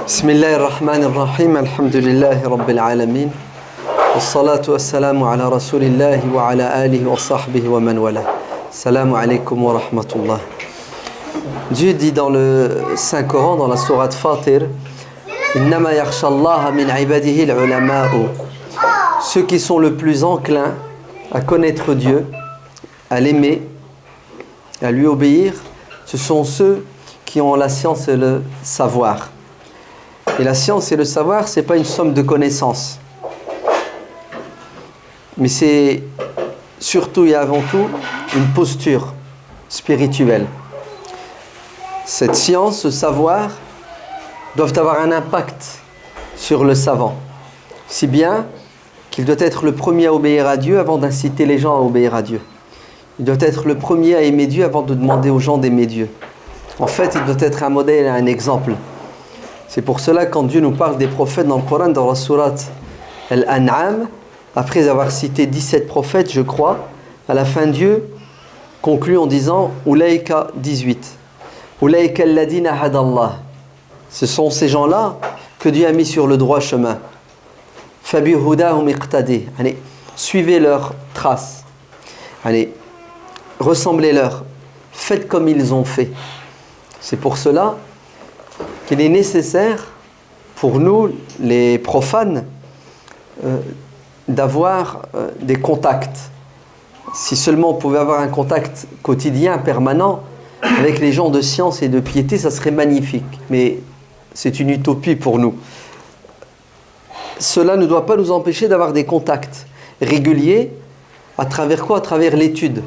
بسم الله الرحمن الرحيم الحمد لله رب العالمين والصلاة والسلام على رسول الله وعلى آله وصحبه ومن والاه. Salam alaykum wa rahmatullah. Dieu dit dans le Saint-Coran, dans la sourate Fatir, Innama yakhshallaha min ibadihi al-ulama'u. Ceux qui sont le plus enclins à connaître Dieu, à l'aimer, à lui obéir, ce sont ceux qui ont la science et le savoir. Et la science et le savoir, ce n'est pas une somme de connaissances. Mais c'est surtout et avant tout une posture spirituelle. Cette science, ce savoir, doivent avoir un impact sur le savant. Si bien qu'il doit être le premier à obéir à Dieu avant d'inciter les gens à obéir à Dieu. Il doit être le premier à aimer Dieu avant de demander aux gens d'aimer Dieu. En fait, il doit être un modèle et un exemple. C'est pour cela quand Dieu nous parle des prophètes dans le Coran, dans la sourate Al-An'am, après avoir cité 17 prophètes, je crois, à la fin Dieu conclut en disant Ulaïka 18. Ulaïka alladina hadallah. Ce sont ces gens-là que Dieu a mis sur le droit chemin. Fabi hudahum iqtadi. Allez, suivez leurs traces. Allez, ressemblez-leur. Faites comme ils ont fait. C'est pour cela qu'il est nécessaire pour nous, les profanes, d'avoir des contacts. Si seulement on pouvait avoir un contact quotidien, permanent, avec les gens de science et de piété, ça serait magnifique. Mais c'est une utopie pour nous. Cela ne doit pas nous empêcher d'avoir des contacts réguliers. À travers quoi? À travers l'étude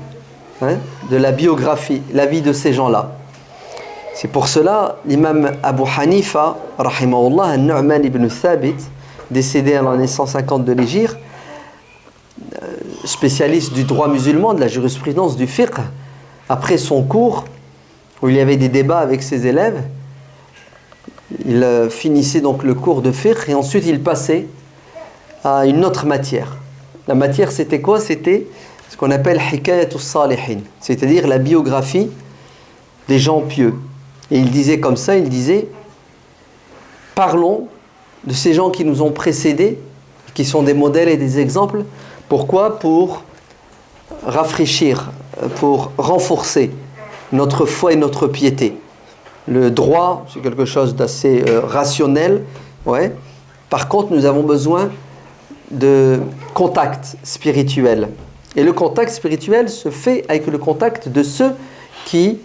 de la biographie, la vie de ces gens-là. C'est pour cela, l'imam Abu Hanifa, rahimahullah, Nu'man ibn Thabit, décédé en l'année 150 de l'Hégire, spécialiste du droit musulman, de la jurisprudence du fiqh, après son cours, où il y avait des débats avec ses élèves, il finissait donc le cours de fiqh et ensuite il passait à une autre matière. La matière, c'était quoi? C'était ce qu'on appelle Hikayatus Salihin, c'est-à-dire la biographie des gens pieux. Et il disait comme ça, il disait parlons de ces gens qui nous ont précédés, qui sont des modèles et des exemples. Pourquoi? Pour rafraîchir, pour renforcer notre foi et notre piété. Le droit, c'est quelque chose d'assez rationnel. Ouais. Par contre, nous avons besoin de contact spirituel. Et le contact spirituel se fait avec le contact de ceux qui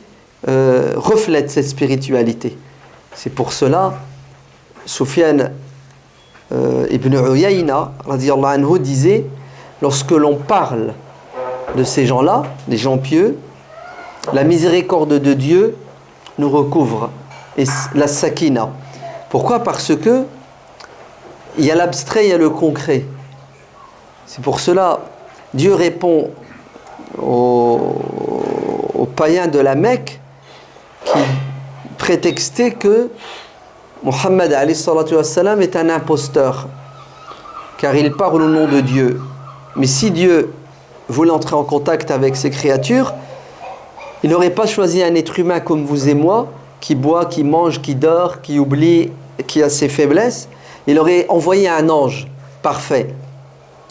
reflètent cette spiritualité. C'est pour cela, Sufyan ibn Uyayna radiyallahu anhu disait, lorsque l'on parle de ces gens-là, des gens pieux, la miséricorde de Dieu nous recouvre, et la sakina. Pourquoi? Parce que il y a l'abstrait, il y a le concret. C'est pour cela Dieu répond aux païens de la Mecque qui prétextaient que Muhammad alayhi salatu wassalam est un imposteur car il parle au nom de Dieu. Mais si Dieu voulait entrer en contact avec ses créatures, il n'aurait pas choisi un être humain comme vous et moi, qui boit, qui mange, qui dort, qui oublie, qui a ses faiblesses. Il aurait envoyé un ange parfait.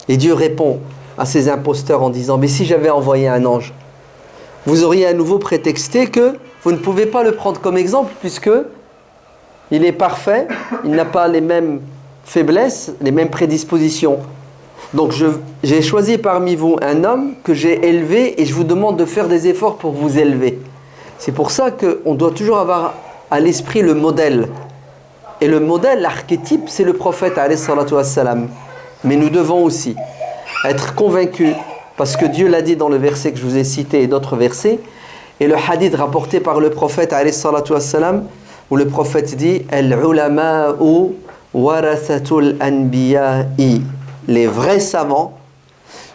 Et Dieu répond à ces imposteurs en disant, mais si j'avais envoyé un ange, vous auriez à nouveau prétexté que vous ne pouvez pas le prendre comme exemple puisque il est parfait, il n'a pas les mêmes faiblesses, les mêmes prédispositions. Donc j'ai choisi parmi vous un homme que j'ai élevé et je vous demande de faire des efforts pour vous élever. C'est pour ça qu'on doit toujours avoir à l'esprit le modèle. Et le modèle, l'archétype, c'est le prophète alayhi salatu wassalam. Mais nous devons aussi être convaincus, parce que Dieu l'a dit dans le verset que je vous ai cité et d'autres versets, et le hadith rapporté par le prophète alayhi salatu wassalam, où le prophète dit Al-ulama'u warathatul anbiya'i. Les vrais savants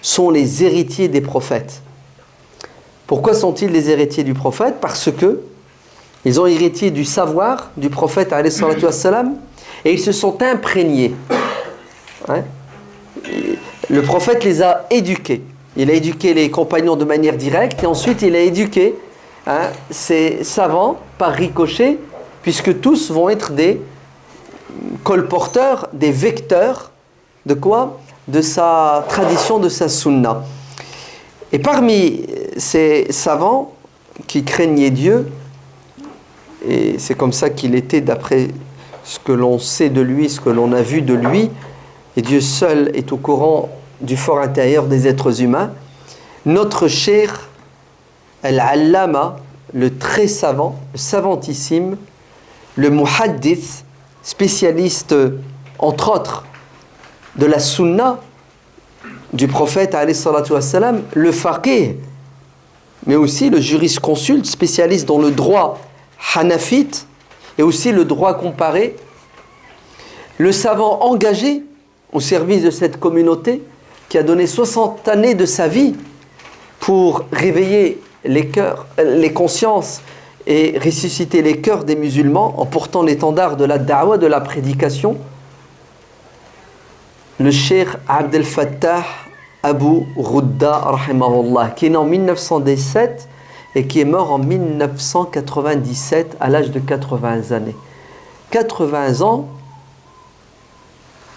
sont les héritiers des prophètes. Pourquoi sont-ils les héritiers du prophète? Parce que ils ont hérité du savoir du prophète alayhi salatu wassalam et ils se sont imprégnés. Le prophète les a éduqués. Il a éduqué les compagnons de manière directe et ensuite il a éduqué ces savants par ricochet, puisque tous vont être des colporteurs, des vecteurs de quoi? De sa tradition, de sa sunna. Et parmi ces savants qui craignaient Dieu, et c'est comme ça qu'il était d'après ce que l'on sait de lui, ce que l'on a vu de lui, et Dieu seul est au courant du fort intérieur des êtres humains, notre cher Al-Allama, le très savant, le savantissime, le muhaddith, spécialiste entre autres de la sunna du prophète alayhi salatu wassalam, le faqih, mais aussi le jurisconsulte, spécialiste dans le droit hanafite et aussi le droit comparé, le savant engagé au service de cette communauté qui a donné 60 années de sa vie pour réveiller les cœurs, les consciences et ressusciter les cœurs des musulmans en portant l'étendard de la da'wa, de la prédication, le cheikh Abdel Fattah Abu Ghudda rahimahullah, qui est né en 1917 et qui est mort en 1997 à l'âge de 80 années. 80 ans,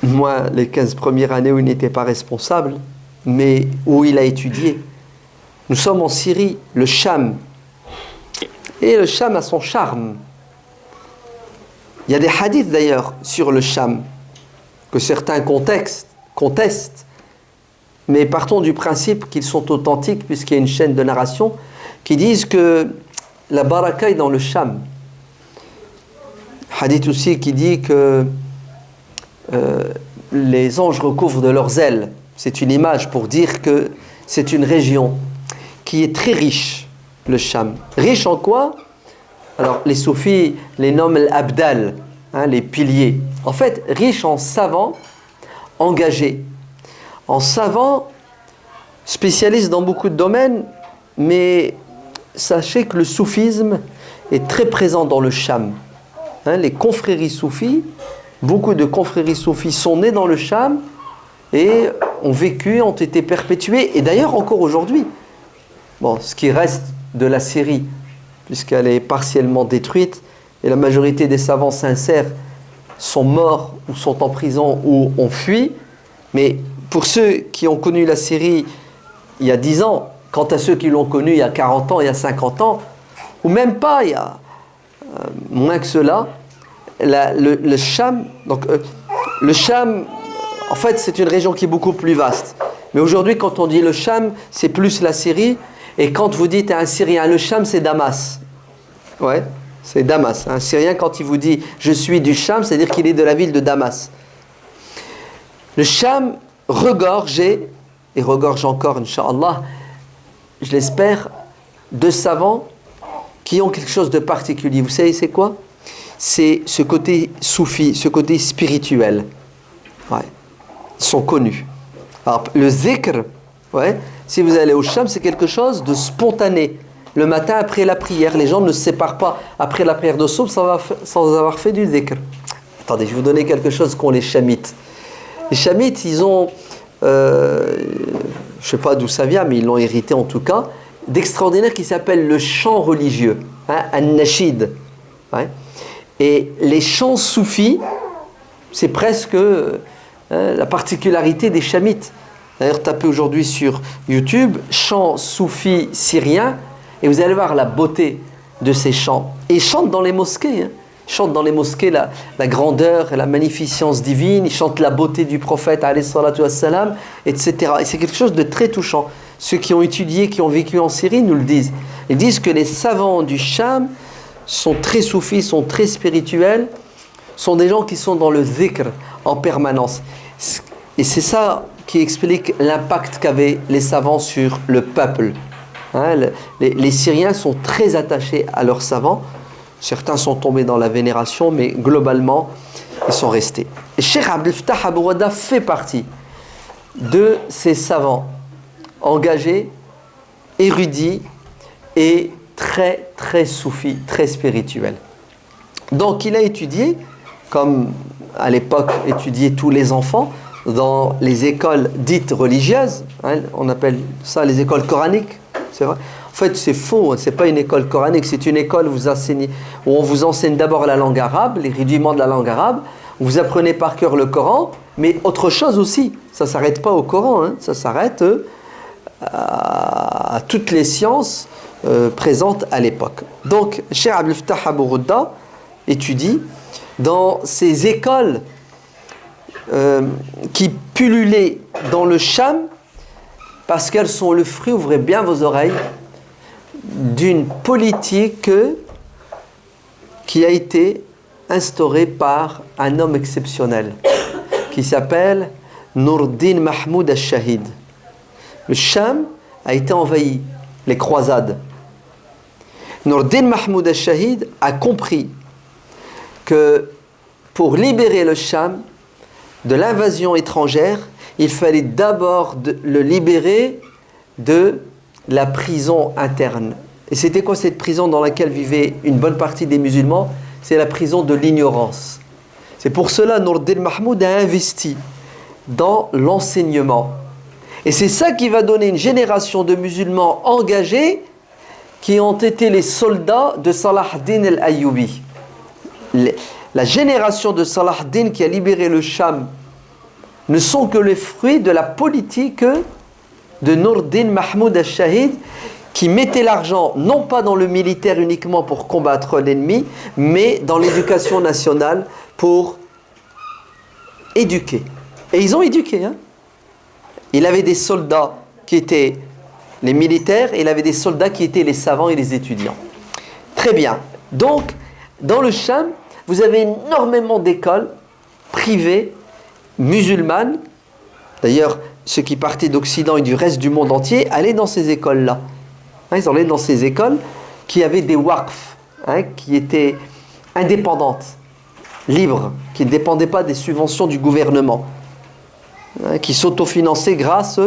moi les 15 premières années où il n'était pas responsable, mais où il a étudié. Nous sommes en Syrie, le Cham. Et le Cham a son charme. Il y a des hadiths d'ailleurs sur le Cham que certains contestent, mais partons du principe qu'ils sont authentiques puisqu'il y a une chaîne de narration qui disent que la baraka est dans le Cham. Hadith aussi qui dit que les anges recouvrent de leurs ailes. C'est une image pour dire que c'est une région qui est très riche, le Cham. Riche en quoi? Alors les soufis les nomment l'abdal, les piliers. En fait, riche en savants engagés, en savants spécialistes dans beaucoup de domaines, mais sachez que le soufisme est très présent dans le Cham. Les confréries soufis, beaucoup de confréries soufis sont nées dans le Cham et ont vécu, ont été perpétuées, et d'ailleurs encore aujourd'hui. Bon, ce qui reste de la Syrie, puisqu'elle est partiellement détruite, et la majorité des savants sincères sont morts ou sont en prison ou ont fui. Mais pour ceux qui ont connu la Syrie il y a 10 ans, quant à ceux qui l'ont connu il y a 40 ans, il y a 50 ans, ou même pas, il y a moins que cela, le Cham, donc le Cham, en fait, c'est une région qui est beaucoup plus vaste. Mais aujourd'hui, quand on dit le Cham, c'est plus la Syrie. Et quand vous dites à un Syrien, le Cham, c'est Damas. Ouais, c'est Damas. Un Syrien, quand il vous dit « je suis du Cham », c'est-à-dire qu'il est de la ville de Damas. Le Cham regorgeait, et regorge encore, Inch'Allah, je l'espère, de savants qui ont quelque chose de particulier. Vous savez, c'est quoi? C'est ce côté soufi, ce côté spirituel. Ouais. Ils sont connus. Alors, le zikr, ouais, si vous allez au Cham, c'est quelque chose de spontané. Le matin, après la prière, les gens ne se séparent pas après la prière de Soub sans avoir fait du zikr. Attendez, je vais vous donner quelque chose qu'ont les Chamites. Les Chamites, ils ont, je ne sais pas d'où ça vient, mais ils l'ont hérité en tout cas, d'extraordinaire qui s'appelle le chant religieux, an-nashid. Ouais. Et les chants soufis, c'est presque la particularité des Chamites. D'ailleurs, tapez aujourd'hui sur YouTube chants soufis syriens et vous allez voir la beauté de ces chants. Et ils chantent dans les mosquées. Ils chantent dans les mosquées la grandeur et la magnificence divine. Ils chantent la beauté du prophète, alayhi salatu wassalam, etc. Et c'est quelque chose de très touchant. Ceux qui ont étudié, qui ont vécu en Syrie nous le disent. Ils disent que les savants du Cham sont très soufis, sont très spirituels, sont des gens qui sont dans le zikr en permanence. Et c'est ça qui explique l'impact qu'avaient les savants sur le peuple. Les Syriens sont très attachés à leurs savants. Certains sont tombés dans la vénération, mais globalement, ils sont restés. Et Cheikh Abdel Fattah Abu Ghudda fait partie de ces savants engagés, érudits et très, très soufis, très spirituels. Donc, il a étudié, comme à l'époque étudiaient tous les enfants, dans les écoles dites religieuses, on appelle ça les écoles coraniques, c'est vrai. En fait, c'est faux, c'est pas une école coranique, c'est une école où on vous enseigne d'abord la langue arabe, les rudiments de la langue arabe, Vous apprenez par cœur le Coran, mais autre chose aussi. Ça ne s'arrête pas au Coran, hein. Ça s'arrête à toutes les sciences présentes à l'époque. Donc, Cheikh Abdel Fattah Abou Ghouda étudie dans ces écoles qui pullulaient dans le Cham, parce qu'elles sont le fruit, ouvrez bien vos oreilles, d'une politique qui a été instaurée par un homme exceptionnel qui s'appelle Nour-Din Mahmoud al-Shahid. Le Cham a été envahi, les croisades. Nour-Din Mahmoud al-Shahid a compris que pour libérer le Cham de l'invasion étrangère, il fallait d'abord le libérer de la prison interne. Et c'était quoi cette prison dans laquelle vivait une bonne partie des musulmans? C'est la prison de l'ignorance. C'est pour cela que Nour-Din Mahmoud a investi dans l'enseignement. Et c'est ça qui va donner une génération de musulmans engagés qui ont été les soldats de Salah ad-Din al-Ayyubi. La génération de Salah ad-Din qui a libéré le Cham ne sont que les fruits de la politique de Nour-Din Mahmoud al-Shahid, qui mettait l'argent non pas dans le militaire uniquement pour combattre l'ennemi, mais dans l'éducation nationale pour éduquer. Et ils ont éduqué. Hein. Il avait des soldats qui étaient les militaires et il avait des soldats qui étaient les savants et les étudiants. Très bien. Donc, dans le Cham, vous avez énormément d'écoles privées musulmanes. D'ailleurs, ceux qui partaient d'Occident et du reste du monde entier allaient dans ces écoles-là. Ils allaient dans ces écoles qui avaient des waqf, qui étaient indépendantes, libres, qui ne dépendaient pas des subventions du gouvernement, qui s'autofinançaient grâce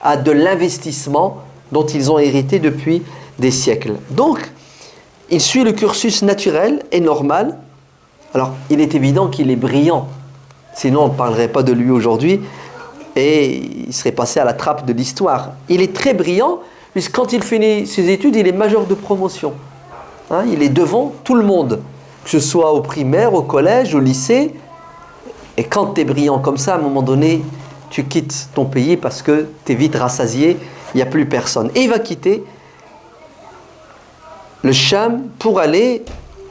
à de l'investissement dont ils ont hérité depuis des siècles. Donc, il suit le cursus naturel et normal. Alors, il est évident qu'il est brillant. Sinon, on ne parlerait pas de lui aujourd'hui et il serait passé à la trappe de l'histoire. Il est très brillant, puisque quand il finit ses études, il est major de promotion. Il est devant tout le monde, que ce soit au primaire, au collège, au lycée. Et quand tu es brillant comme ça, à un moment donné, tu quittes ton pays parce que tu es vite rassasié, il n'y a plus personne. Et il va quitter le Cham pour aller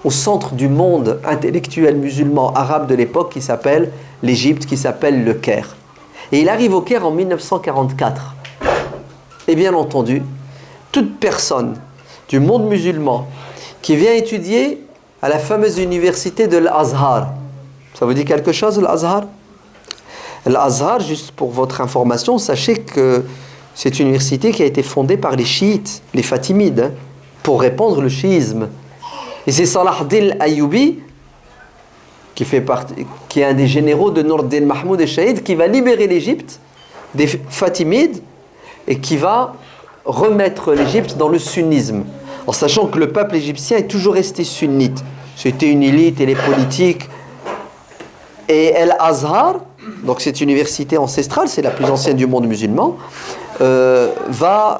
au centre du monde intellectuel musulman arabe de l'époque qui s'appelle l'Égypte, qui s'appelle le Caire. Et il arrive au Caire en 1944. Et bien entendu, toute personne du monde musulman qui vient étudier à la fameuse université de l'Azhar. Ça vous dit quelque chose, l'Azhar? L'Azhar, juste pour votre information, sachez que c'est une université qui a été fondée par les chiites, les fatimides, pour répandre le chiisme. Et c'est Salah ad-Din al-Ayyubi, qui est un des généraux de Nour-Din Mahmoud al-Shahid, qui va libérer l'Égypte des Fatimides et qui va remettre l'Égypte dans le sunnisme, en sachant que le peuple égyptien est toujours resté sunnite. C'était une élite et les politiques. Et Al-Azhar, donc cette université ancestrale, c'est la plus ancienne du monde musulman, va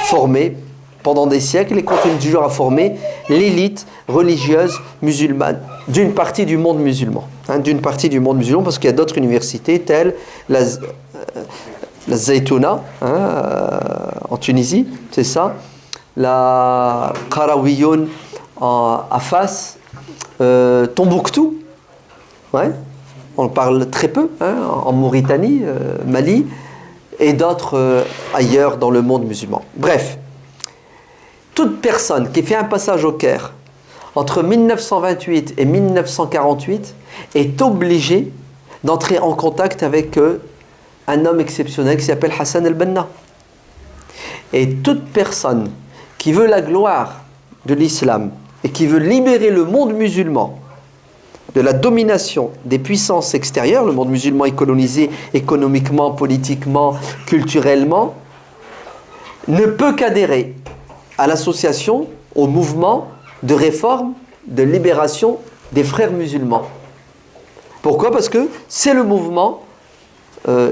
former pendant des siècles et continue toujours à former l'élite religieuse musulmane d'une partie du monde musulman. D'une partie du monde musulman, parce qu'il y a d'autres universités telles la Zaytouna en Tunisie, c'est ça, la Qarawiyoun à Fas, Tombouctou, on parle très peu, en Mauritanie, Mali, et d'autres ailleurs dans le monde musulman. Bref, toute personne qui fait un passage au Caire entre 1928 et 1948 est obligée d'entrer en contact avec un homme exceptionnel qui s'appelle Hassan el-Banna. Et toute personne qui veut la gloire de l'islam et qui veut libérer le monde musulman de la domination des puissances extérieures, le monde musulman est colonisé économiquement, politiquement, culturellement, ne peut qu'adhérer à l'association, au mouvement de réforme, de libération des frères musulmans. Pourquoi? Parce que c'est le mouvement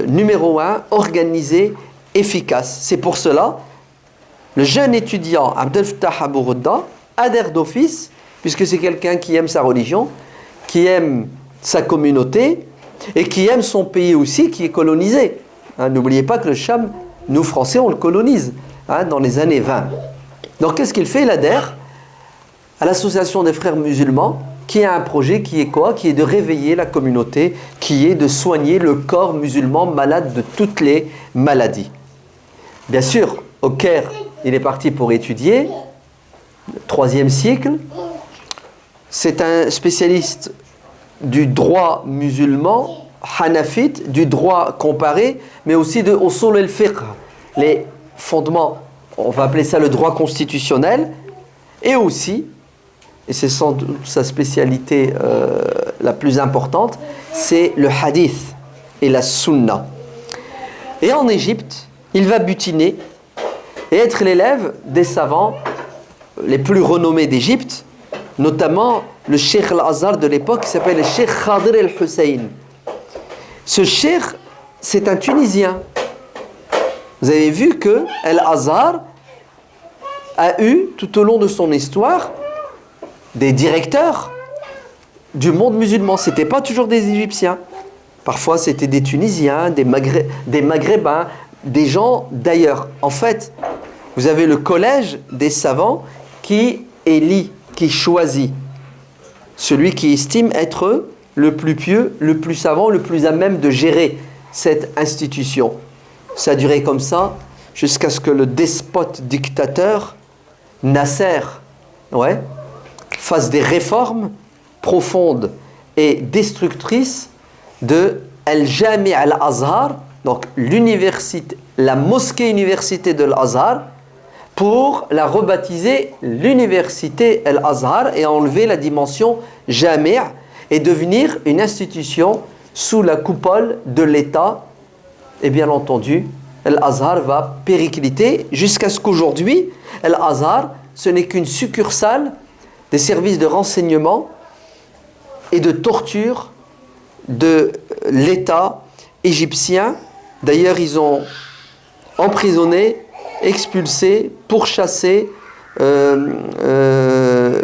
numéro 1, organisé, efficace. C'est pour cela, le jeune étudiant Abdel Fattah Abou Ghouda adhère d'office, puisque c'est quelqu'un qui aime sa religion, qui aime sa communauté et qui aime son pays aussi, qui est colonisé. Hein, n'oubliez pas que le Cham, nous Français, on le colonise dans les années 20. Donc qu'est-ce qu'il fait? Il adhère à l'association des frères musulmans, qui a un projet qui est quoi? Qui est de réveiller la communauté, qui est de soigner le corps musulman malade de toutes les maladies. Bien sûr, au Caire, il est parti pour étudier, 3e siècle. C'est un spécialiste du droit musulman, hanafite, du droit comparé, mais aussi de usul al-fiqh, les fondements, on va appeler ça le droit constitutionnel, et aussi, et c'est sans doute sa spécialité la plus importante, c'est le hadith et la sunna. Et en Égypte, il va butiner et être l'élève des savants les plus renommés d'Égypte, notamment le Cheikh Al-Azhar de l'époque qui s'appelle le Cheikh Khadir El-Hussein. Ce cheikh, c'est un Tunisien. Vous avez vu que Al-Azhar a eu, tout au long de son histoire, des directeurs du monde musulman. Ce n'étaient pas toujours des Égyptiens. Parfois, c'était des Tunisiens, des Maghrébins, des gens d'ailleurs. En fait, vous avez le collège des savants qui élit, qui choisit celui qui estime être le plus pieux, le plus savant, le plus à même de gérer cette institution. Ça a duré comme ça jusqu'à ce que le despote dictateur Nasser fasse des réformes profondes et destructrices de Al-Jami' Al-Azhar, donc l'université, la mosquée université de l'Azhar, pour la rebaptiser l'université Al-Azhar et enlever la dimension Jami' et devenir une institution sous la coupole de l'État. Et bien entendu, Al-Azhar va péricliter jusqu'à ce qu'aujourd'hui, Al-Azhar, ce n'est qu'une succursale des services de renseignement et de torture de l'État égyptien. D'ailleurs, ils ont emprisonné, expulsé, pourchassé,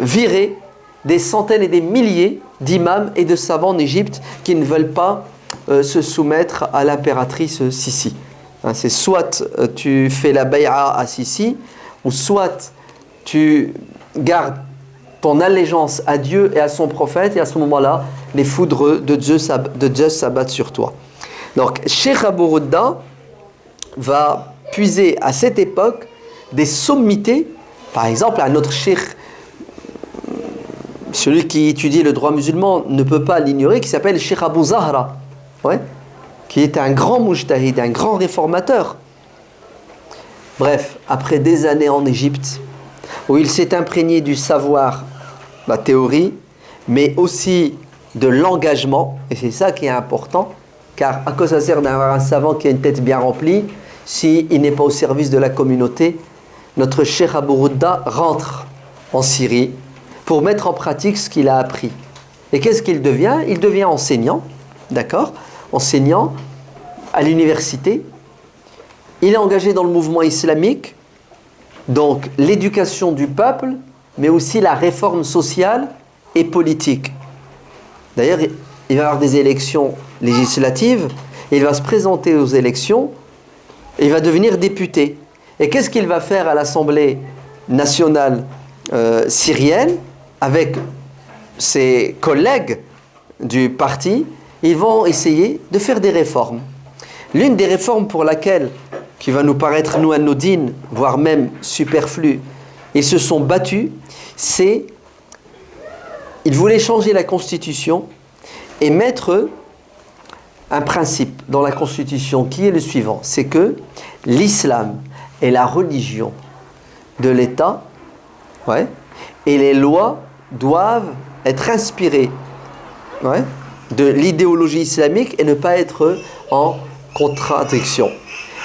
viré des centaines et des milliers d'imams et de savants en Égypte qui ne veulent pas se soumettre à l'impératrice Sissi. Hein, c'est soit tu fais la bay'a à Sissi, ou soit tu gardes ton allégeance à Dieu et à son prophète, et à ce moment-là, les foudres de Dieu s'abattent sur toi. Donc, Cheikh Abou Rouda va puiser à cette époque des sommités. Par exemple, un autre cheikh, celui qui étudie le droit musulman ne peut pas l'ignorer, qui s'appelle Cheikh Abou Zahra, qui est un grand mujtahid, un grand réformateur. Bref, après des années en Égypte, où il s'est imprégné du savoir, la théorie, mais aussi de l'engagement, et c'est ça qui est important, car à quoi ça sert d'avoir un savant qui a une tête bien remplie s'il n'est pas au service de la communauté? Notre Cheikh Abou Rouda rentre en Syrie pour mettre en pratique ce qu'il a appris. Et qu'est-ce qu'il devient? Il devient enseignant, d'accord? Enseignant à l'université. Il est engagé dans le mouvement islamique, donc l'éducation du peuple, mais aussi la réforme sociale et politique. D'ailleurs, il va y avoir des élections législatives, et il va se présenter aux élections, et il va devenir député. Et qu'est-ce qu'il va faire à l'Assemblée nationale syrienne avec ses collègues du parti? Ils vont essayer de faire des réformes. L'une des réformes pour laquelle, qui va nous paraître nous anodine, voire même superflue, ils se sont battus, c'est ils voulaient changer la Constitution et mettre un principe dans la Constitution qui est le suivant, c'est que l'islam est la religion de l'État, et les lois doivent être inspirées de l'idéologie islamique et ne pas être en contradiction.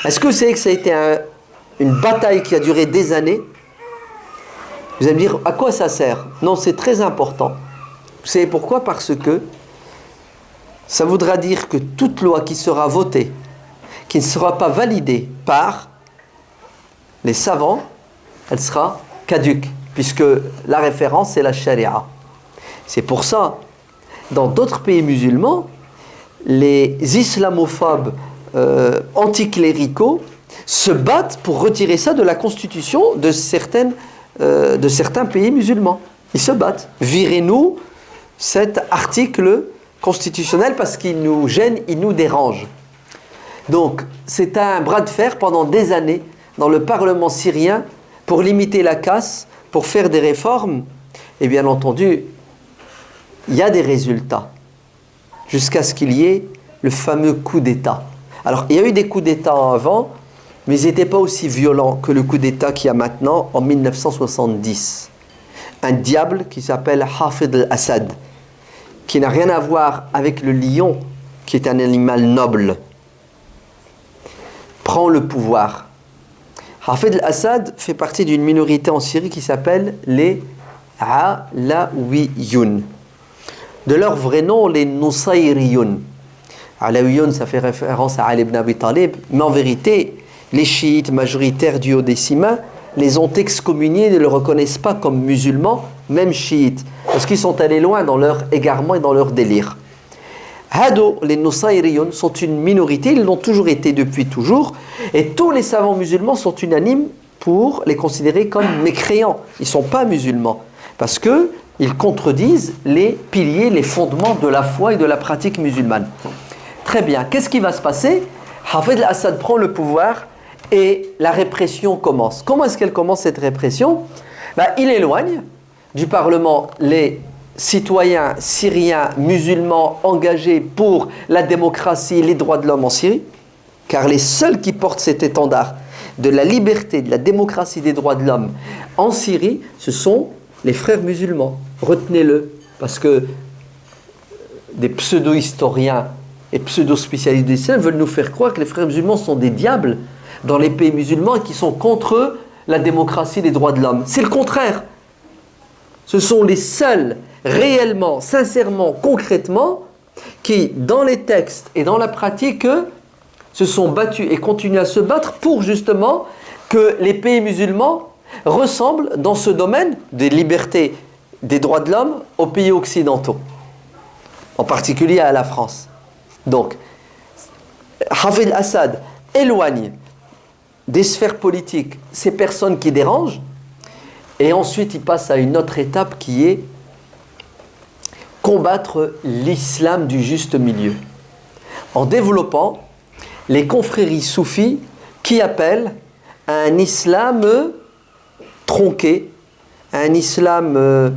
Est-ce que vous savez que ça a été une bataille qui a duré des années? Vous allez me dire, à quoi ça sert? Non, c'est très important. Vous savez pourquoi? Parce que ça voudra dire que toute loi qui sera votée, qui ne sera pas validée par les savants, elle sera caduque, puisque la référence c'est la charia. C'est pour ça dans d'autres pays musulmans, les islamophobes anticléricaux se battent pour retirer ça de la constitution de certains pays musulmans. Ils se battent. Virez-nous cet article constitutionnel parce qu'il nous gêne, il nous dérange. Donc, c'est un bras de fer pendant des années dans le Parlement syrien pour limiter la casse, pour faire des réformes. Et bien entendu, il y a des résultats jusqu'à ce qu'il y ait le fameux coup d'État. Alors, il y a eu des coups d'État avant, mais ils n'étaient pas aussi violents que le coup d'État qu'il y a maintenant en 1970. Un diable qui s'appelle Hafid al-Assad, qui n'a rien à voir avec le lion, qui est un animal noble, prend le pouvoir. Hafid al-Assad fait partie d'une minorité en Syrie qui s'appelle les Alawiyoun. De leur vrai nom, les Nusayriyoun. Alawiyoun, ça fait référence à Ali ibn Abi Talib, mais en vérité, les chiites majoritaires du Haut-Décimain les ont excommuniés et ne le reconnaissent pas comme musulmans, même chiites, parce qu'ils sont allés loin dans leur égarement et dans leur délire. Hado, les Nusayriyoun, sont une minorité, ils l'ont toujours été depuis toujours, et tous les savants musulmans sont unanimes pour les considérer comme mécréants. Ils ne sont pas musulmans, parce qu'ils contredisent les piliers, les fondements de la foi et de la pratique musulmane. Très bien, qu'est-ce qui va se passer? Hafid al-Assad prend le pouvoir et la répression commence. Comment est-ce qu'elle commence cette répression? Il éloigne du Parlement les citoyens syriens musulmans engagés pour la démocratie et les droits de l'homme en Syrie, car les seuls qui portent cet étendard de la liberté, de la démocratie, des droits de l'homme en Syrie, ce sont les frères musulmans. Retenez-le, parce que des pseudo-historiens et pseudo-spécialistes d'islam veulent nous faire croire que les frères musulmans sont des diables dans les pays musulmans et qui sont contre la démocratie et les droits de l'homme. C'est le contraire. Ce sont les seuls, réellement, sincèrement, concrètement, qui, dans les textes et dans la pratique, se sont battus et continuent à se battre pour justement que les pays musulmans ressemblent dans ce domaine des libertés, des droits de l'homme aux pays occidentaux, en particulier à la France. Donc, Hafid al-Assad éloigne des sphères politiques ces personnes qui dérangent, et ensuite il passe à une autre étape qui est combattre l'islam du juste milieu, en développant les confréries soufis qui appellent à un islam tronqué, à un islam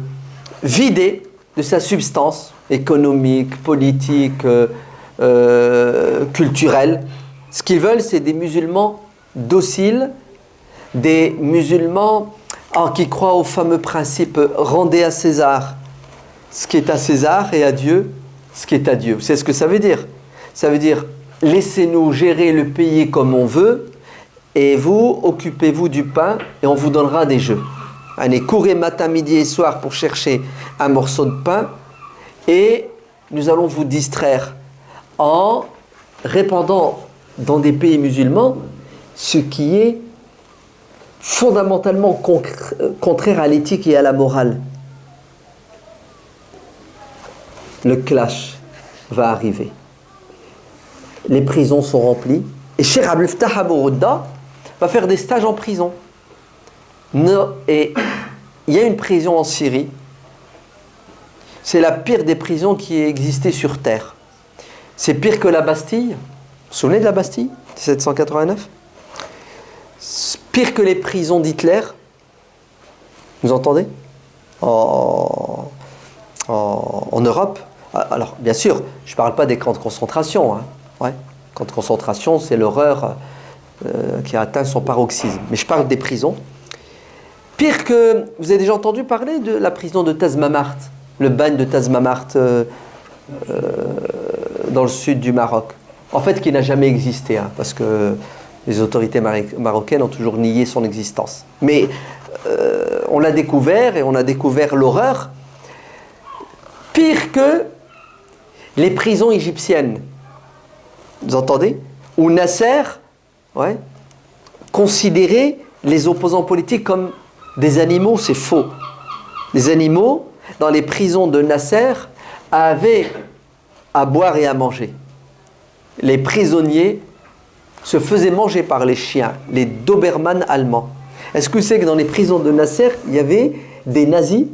vidé de sa substance économique, politique, culturelle. Ce qu'ils veulent, c'est des musulmans dociles, des musulmans qui croient au fameux principe « rendez à César ce qui est à César et à Dieu ce qui est à Dieu ». Vous savez ce que ça veut dire? Ça veut dire « laissez-nous gérer le pays comme on veut et vous, occupez-vous du pain et on vous donnera des jeux. Allez, courez matin, midi et soir pour chercher un morceau de pain et nous allons vous distraire en répandant dans des pays musulmans ce qui est fondamentalement contraire à l'éthique et à la morale. » Le clash va arriver. Les prisons sont remplies. Et Cheikh Abdel Fattah Abu-Ghouda va faire des stages en prison. Et il y a une prison en Syrie. C'est la pire des prisons qui ait existé sur Terre. C'est pire que la Bastille. Vous vous souvenez de la Bastille, 1789? Pire que les prisons d'Hitler. Vous entendez? En Europe. Alors, bien sûr, je ne parle pas des camps de concentration. Hein. Ouais. Camps de concentration, c'est l'horreur qui a atteint son paroxysme. Mais je parle des prisons. Pire que... Vous avez déjà entendu parler de la prison de Tazmamart, le bagne de Tazmamart dans le sud du Maroc. En fait, qui n'a jamais existé, hein, parce que les autorités marocaines ont toujours nié son existence. Mais on l'a découvert, et on a découvert l'horreur. Pire que les prisons égyptiennes. Vous entendez? Où Nasser considérait les opposants politiques comme des animaux, c'est faux. Les animaux, dans les prisons de Nasser, avaient à boire et à manger. Les prisonniers se faisaient manger par les chiens, les Doberman allemands. Est-ce que vous savez que dans les prisons de Nasser, il y avait des nazis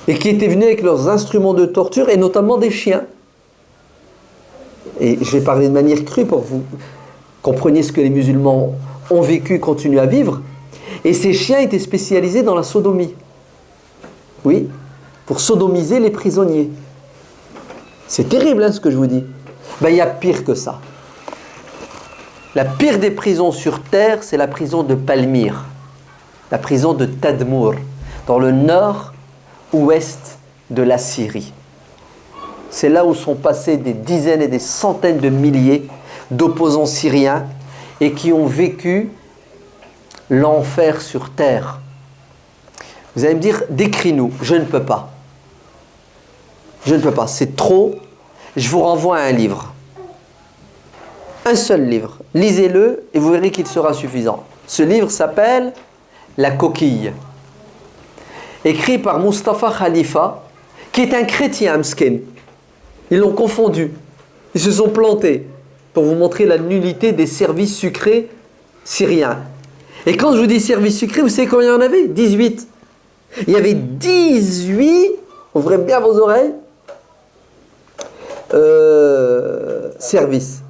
et qui étaient venus avec leurs instruments de torture et notamment des chiens? Et je vais parler de manière crue pour que vous compreniez ce que les musulmans ont vécu, continuent à vivre. Et ces chiens étaient spécialisés dans la sodomie. Oui, pour sodomiser les prisonniers. C'est terrible hein, ce que je vous dis. Ben, il y a pire que ça. La pire des prisons sur terre, c'est la prison de Palmyre, la prison de Tadmour, dans le nord-ouest de la Syrie. C'est là où sont passés des dizaines et des centaines de milliers d'opposants syriens et qui ont vécu l'enfer sur terre. Vous allez me dire, décris-nous. Je ne peux pas. Je ne peux pas, c'est trop. Je vous renvoie à un livre. Un seul livre. Lisez-le et vous verrez qu'il sera suffisant. Ce livre s'appelle La coquille. Écrit par Mustafa Khalifa, qui est un chrétien, Mskin. Ils l'ont confondu. Ils se sont plantés pour vous montrer la nullité des services sucrés syriens. Et quand je vous dis services sucrés, vous savez combien il y en avait? 18. Il y avait 18, ouvrez bien vos oreilles, services.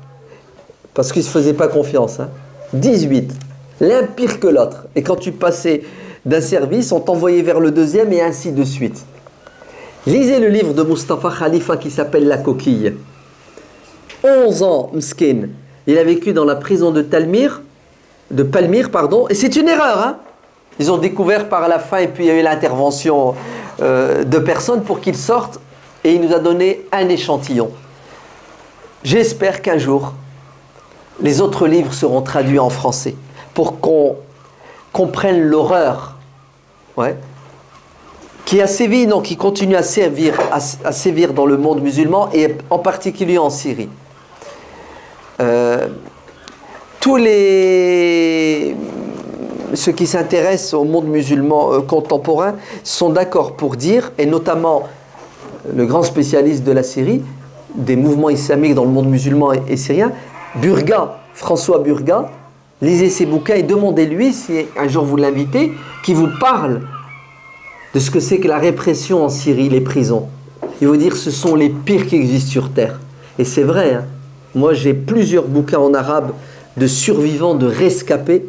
Parce qu'ils ne se faisaient pas confiance. Hein. 18. L'un pire que l'autre. Et quand tu passais d'un service, on t'envoyait vers le deuxième et ainsi de suite. Lisez le livre de Mustafa Khalifa qui s'appelle La coquille. 11 ans, Mskin. Il a vécu dans la prison de Palmyre, et c'est une erreur. Hein. Ils ont découvert par la fin, et puis il y a eu l'intervention de personnes pour qu'il sorte, et il nous a donné un échantillon. J'espère qu'un jour, les autres livres seront traduits en français, pour qu'on comprenne l'horreur qui a sévi, non, qui continue à sévir dans le monde musulman, et en particulier en Syrie. Tous ceux qui s'intéressent au monde musulman contemporain sont d'accord pour dire, et notamment le grand spécialiste de la Syrie, des mouvements islamiques dans le monde musulman et syrien, Burga, François Burga, lisez ses bouquins et demandez-lui, si un jour vous l'invitez, qu'il vous parle de ce que c'est que la répression en Syrie, les prisons. Il va dire ce sont les pires qui existent sur terre. Et c'est vrai, hein. Moi j'ai plusieurs bouquins en arabe de survivants, de rescapés,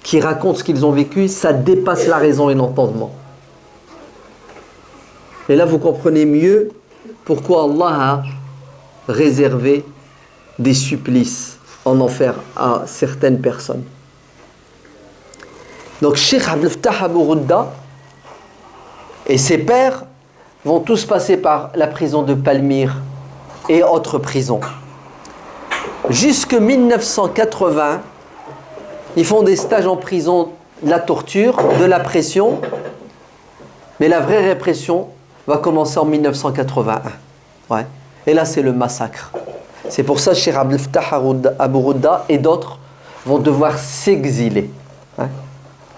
qui racontent ce qu'ils ont vécu, ça dépasse la raison et l'entendement. Et là vous comprenez mieux pourquoi Allah a réservé des supplices en enfer à certaines personnes. Donc Cheikh Abdel Fattah Abou Ghouda et ses pairs vont tous passer par la prison de Palmyre et autres prisons. Jusque 1980, ils font des stages en prison, de la torture, de la pression, mais la vraie répression va commencer en 1981. Ouais. Et là, c'est le massacre. C'est pour ça que Cheikh Abdel Fattah Abou Ghouda et d'autres vont devoir s'exiler. Hein.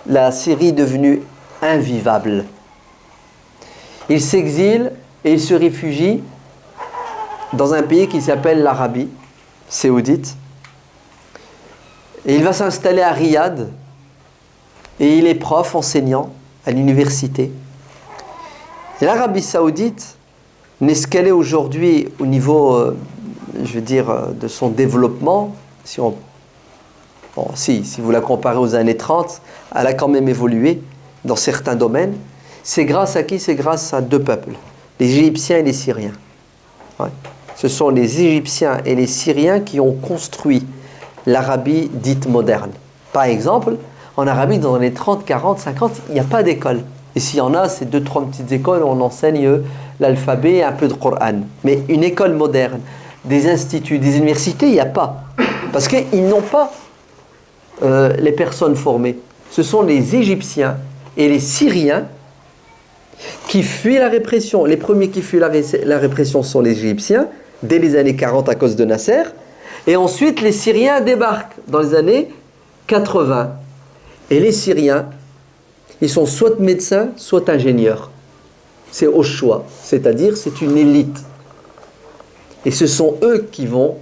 La Syrie est devenue invivable. Ils s'exilent et ils se réfugient dans un pays qui s'appelle l'Arabie saoudite. Et il va s'installer à Riyad et il est prof, enseignant à l'université. Et l'Arabie saoudite n'est ce qu'elle est aujourd'hui au niveau, de son développement. Si vous la comparez aux années 30, elle a quand même évolué dans certains domaines. C'est grâce à qui? C'est grâce à deux peuples, les Égyptiens et les Syriens. Ouais. Ce sont les Égyptiens et les Syriens qui ont construit l'Arabie dite moderne. Par exemple, en Arabie, dans les 30, 40, 50, il n'y a pas d'école. Et s'il y en a, c'est 2-3 petites écoles où on enseigne l'alphabet et un peu de Coran. Mais une école moderne, des instituts, des universités, il n'y a pas. Parce qu'ils n'ont pas les personnes formées. Ce sont les Égyptiens et les Syriens qui fuient la répression. Les premiers qui fuient la répression sont les Égyptiens, dès les années 40 à cause de Nasser. Et ensuite, les Syriens débarquent dans les années 80. Et les Syriens, ils sont soit médecins, soit ingénieurs. c'est au choix, c'est-à-dire c'est une élite. Et ce sont eux qui vont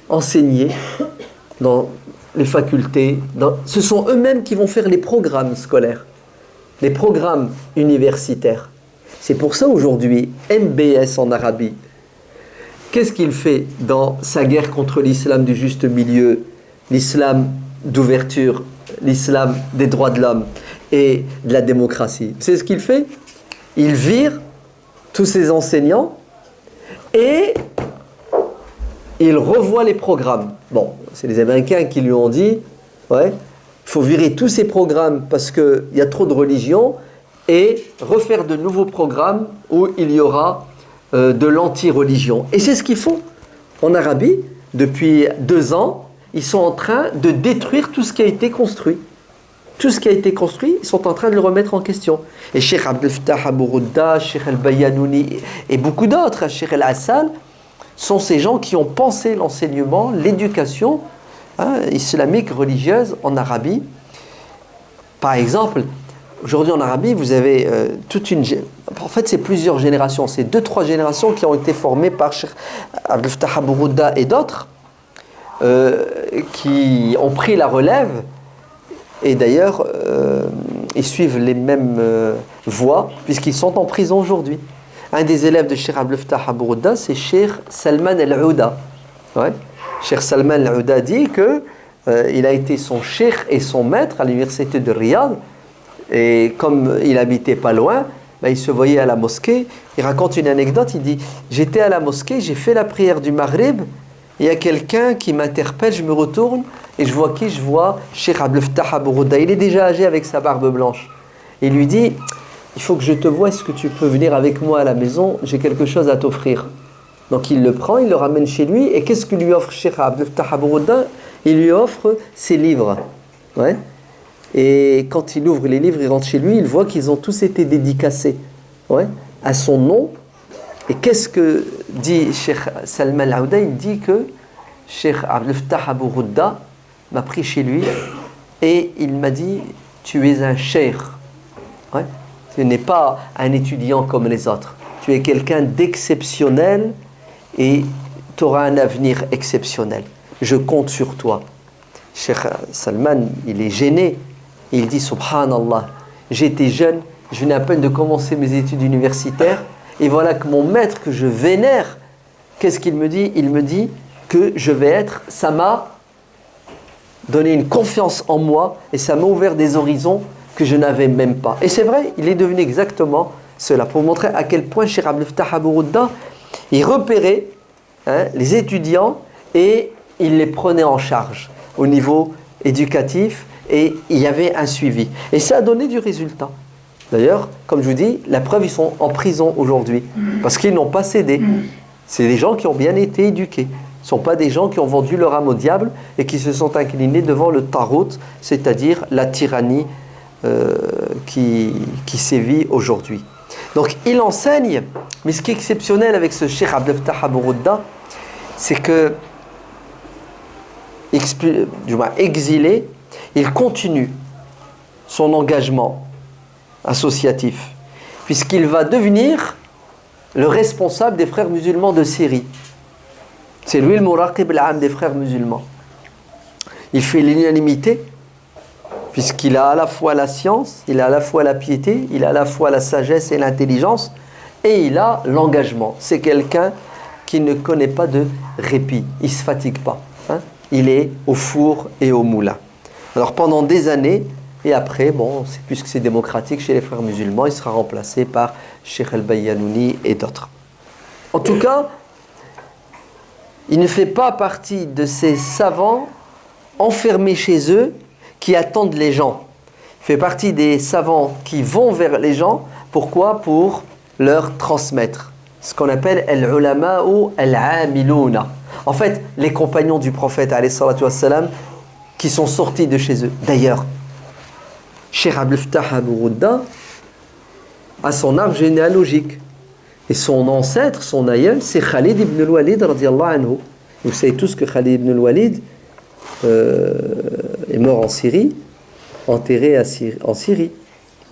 enseigner dans les facultés, ce sont eux-mêmes qui vont faire les programmes scolaires, les programmes universitaires. C'est pour ça aujourd'hui, MBS en Arabie, qu'est-ce qu'il fait dans sa guerre contre l'islam du juste milieu, l'islam d'ouverture, l'islam des droits de l'homme et de la démocratie? C'est ce qu'il fait. Il vire tous ses enseignants et il revoit les programmes. Bon, c'est les Américains qui lui ont dit, ouais, il faut virer tous ces programmes parce qu'il y a trop de religion et refaire de nouveaux programmes où il y aura de l'anti-religion. Et c'est ce qu'ils font en Arabie. Depuis 2 ans, ils sont en train de détruire tout ce qui a été construit. Tout ce qui a été construit, ils sont en train de le remettre en question. Et Cheikh Abdel Fattah Abou Ghouda, Cheikh Al-Bayanouni et beaucoup d'autres, Cheikh Al-Assal, sont ces gens qui ont pensé l'enseignement, l'éducation islamique, religieuse en Arabie. Par exemple, aujourd'hui en Arabie, vous avez toute une... En fait, c'est plusieurs générations. C'est 2-3 générations qui ont été formées par Cheikh Abdel Fattah Abou Ghouda et d'autres qui ont pris la relève. Et d'ailleurs, ils suivent les mêmes voies puisqu'ils sont en prison aujourd'hui. Un des élèves de Cheikh Abdel Fattah Abou Ghouda, c'est Cheikh Salman Al-Ouda. Ouais. Cheikh Salman Al-Ouda dit que il a été son cheikh et son maître à l'université de Riyad. Et comme il habitait pas loin, ben, il se voyait à la mosquée. Il raconte une anecdote, il dit « J'étais à la mosquée, j'ai fait la prière du Maghrib, il y a quelqu'un qui m'interpelle, je me retourne et je vois qui? Je vois Cheikh Abdel Fattah Abou Ghouda. Il est déjà âgé avec sa barbe blanche. Il lui dit « Il faut que je te voie, est-ce que tu peux venir avec moi à la maison? J'ai quelque chose à t'offrir. » Donc il le prend, il le ramène chez lui. Et qu'est-ce que lui offre Cheikh Abdel Fattah Abou Ghouda? Il lui offre ses livres. Ouais. Et quand il ouvre les livres, il rentre chez lui, il voit qu'ils ont tous été dédicacés, ouais, à son nom. Et qu'est-ce que dit Cheikh Salman Al-Ouda? Il dit que Cheikh Abdel Fattah Abou Ghouda m'a pris chez lui et il m'a dit « Tu es un cheikh. Ouais. Tu n'es pas un étudiant comme les autres. Tu es quelqu'un d'exceptionnel et tu auras un avenir exceptionnel. Je compte sur toi. » Cheikh Salman, il est gêné. Il dit « Subhanallah, j'étais jeune, je venais à peine de commencer mes études universitaires et voilà que mon maître que je vénère, qu'est-ce qu'il me dit? Il me dit que je vais être, ça m'a donné une confiance en moi et ça m'a ouvert des horizons que je n'avais même pas. » Et c'est vrai, il est devenu exactement cela. Pour montrer à quel point Cheikh Abdel Fattah Abou Ghouda, il repérait les étudiants et il les prenait en charge au niveau éducatif et il y avait un suivi. Et ça a donné du résultat. D'ailleurs, comme je vous dis, la preuve, ils sont en prison aujourd'hui parce qu'ils n'ont pas cédé. C'est des gens qui ont bien été éduqués. Ce ne sont pas des gens qui ont vendu leur âme au diable et qui se sont inclinés devant le tarout, c'est-à-dire la tyrannie qui sévit aujourd'hui. Donc il enseigne, mais ce qui est exceptionnel avec ce Cheikh Abdel Fattah Abou Ghouda, c'est que du moins exilé, il continue son engagement associatif puisqu'il va devenir le responsable des frères musulmans de Syrie. C'est lui le Muraqib al-Am des frères musulmans. Il fait l'unanimité puisqu'il a à la fois la science, il a à la fois la piété, il a à la fois la sagesse et l'intelligence et il a l'engagement. C'est quelqu'un qui ne connaît pas de répit, il ne se fatigue pas. Il est au four et au moulin. Alors pendant des années, et après, bon, puisque c'est démocratique chez les frères musulmans, il sera remplacé par Cheikh Al-Bayanouni et d'autres. En tout cas, il ne fait pas partie de ces savants enfermés chez eux qui attendent les gens. Il fait partie des savants qui vont vers les gens. Pourquoi? Pour leur transmettre. Ce qu'on appelle al-ulama ou al-amiluna. En fait, les compagnons du prophète alayhi salatu wassalam qui sont sortis de chez eux. D'ailleurs, Cheikh Abdel Fattah Abou Ghouda a son arbre généalogique. Et son ancêtre, son aïeul, c'est Khalid ibn al-Walid radiyallahu anhu. Vous savez tous que Khalid ibn al-Walid est mort en Syrie, enterré en Syrie.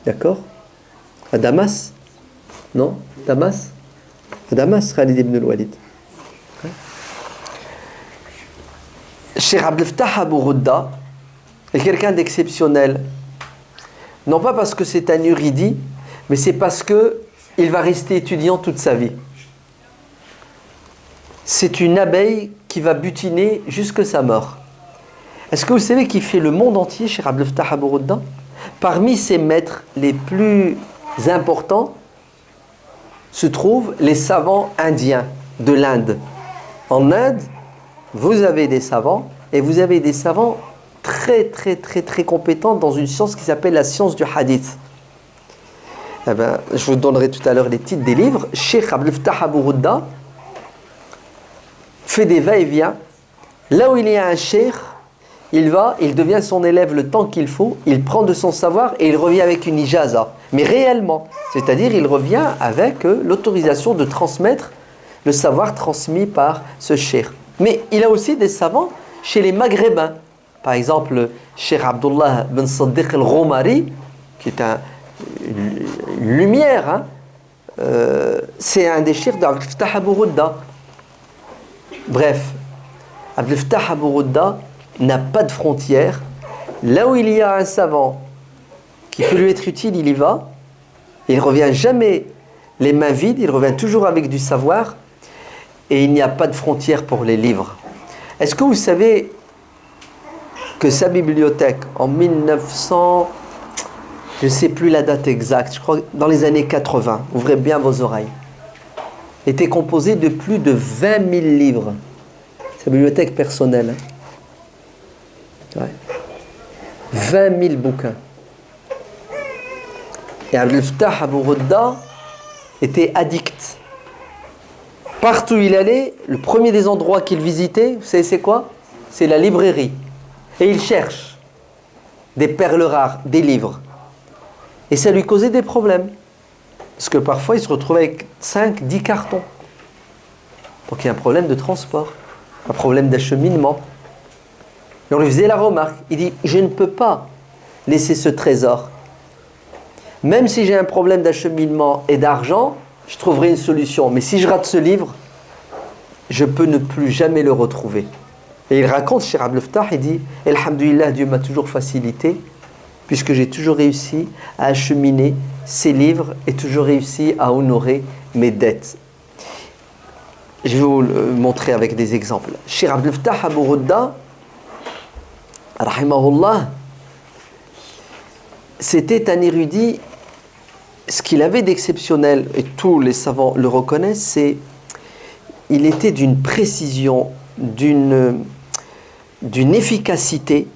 D'accord? À Damas. Non? Damas? Damas, Khalid ibn al-Walid. Cheikh Abdel Fattah Abou Ghouda est quelqu'un d'exceptionnel. Non pas parce que c'est un érudit, mais c'est parce qu'il va rester étudiant toute sa vie. C'est une abeille qui va butiner jusqu'à sa mort. Est-ce que vous savez qu'il fait le monde entier, Cheikh Abdel Fattah Abou Ghouda? Parmi ses maîtres les plus importants se trouvent les savants indiens de l'Inde. En Inde, vous avez des savants, et vous avez des savants très compétents dans une science qui s'appelle la science du hadith. Eh ben, je vous donnerai tout à l'heure les titres des livres. Cheikh Abdel Fattah Abou Ghouda fait des va-et-vient. Là où il y a un cheikh, il devient son élève le temps qu'il faut, il prend de son savoir et il revient avec une ijaza. Mais réellement, c'est-à-dire il revient avec l'autorisation de transmettre le savoir transmis par ce cheikh. Mais il a aussi des savants chez les Maghrébins. Par exemple, Cheikh Abdullah bin Saddiq al-Ghomari, qui est une lumière, hein, c'est un des cheikhs d'Abdel Fattah Abou Ghouda. Bref, Abdel Fattah Abou Ghouda n'a pas de frontières. Là où il y a un savant qui peut lui être utile, il y va. Il ne revient jamais les mains vides, il revient toujours avec du savoir. Et il n'y a pas de frontières pour les livres. Est-ce que vous savez que sa bibliothèque, en 1900, je ne sais plus la date exacte, je crois dans les années 80, ouvrez bien vos oreilles, était composée de plus de 20 000 livres. Sa bibliothèque personnelle. Ouais. 20 000 bouquins. Et Abdel Fattah Abou Ghouda était addict. Partout où il allait, le premier des endroits qu'il visitait, vous savez c'est quoi? C'est la librairie. Et il cherche des perles rares, des livres. Et ça lui causait des problèmes. Parce que parfois il se retrouvait avec 5, 10 cartons. Donc il y a un problème de transport, un problème d'acheminement. Et on lui faisait la remarque. Il dit, je ne peux pas laisser ce trésor. Même si j'ai un problème d'acheminement et d'argent, je trouverai une solution. Mais si je rate ce livre, je peux ne plus jamais le retrouver. Et il raconte, Cheikh Abdel Fattah, il dit, Alhamdulillah, Dieu m'a toujours facilité, puisque j'ai toujours réussi à acheminer ces livres et toujours réussi à honorer mes dettes. Je vais vous le montrer avec des exemples. Cheikh Abdel Fattah Abou Ghouda, rahimahullah, c'était un érudit. Ce qu'il avait d'exceptionnel, et tous les savants le reconnaissent, c'est qu'il était d'une précision, d'une efficacité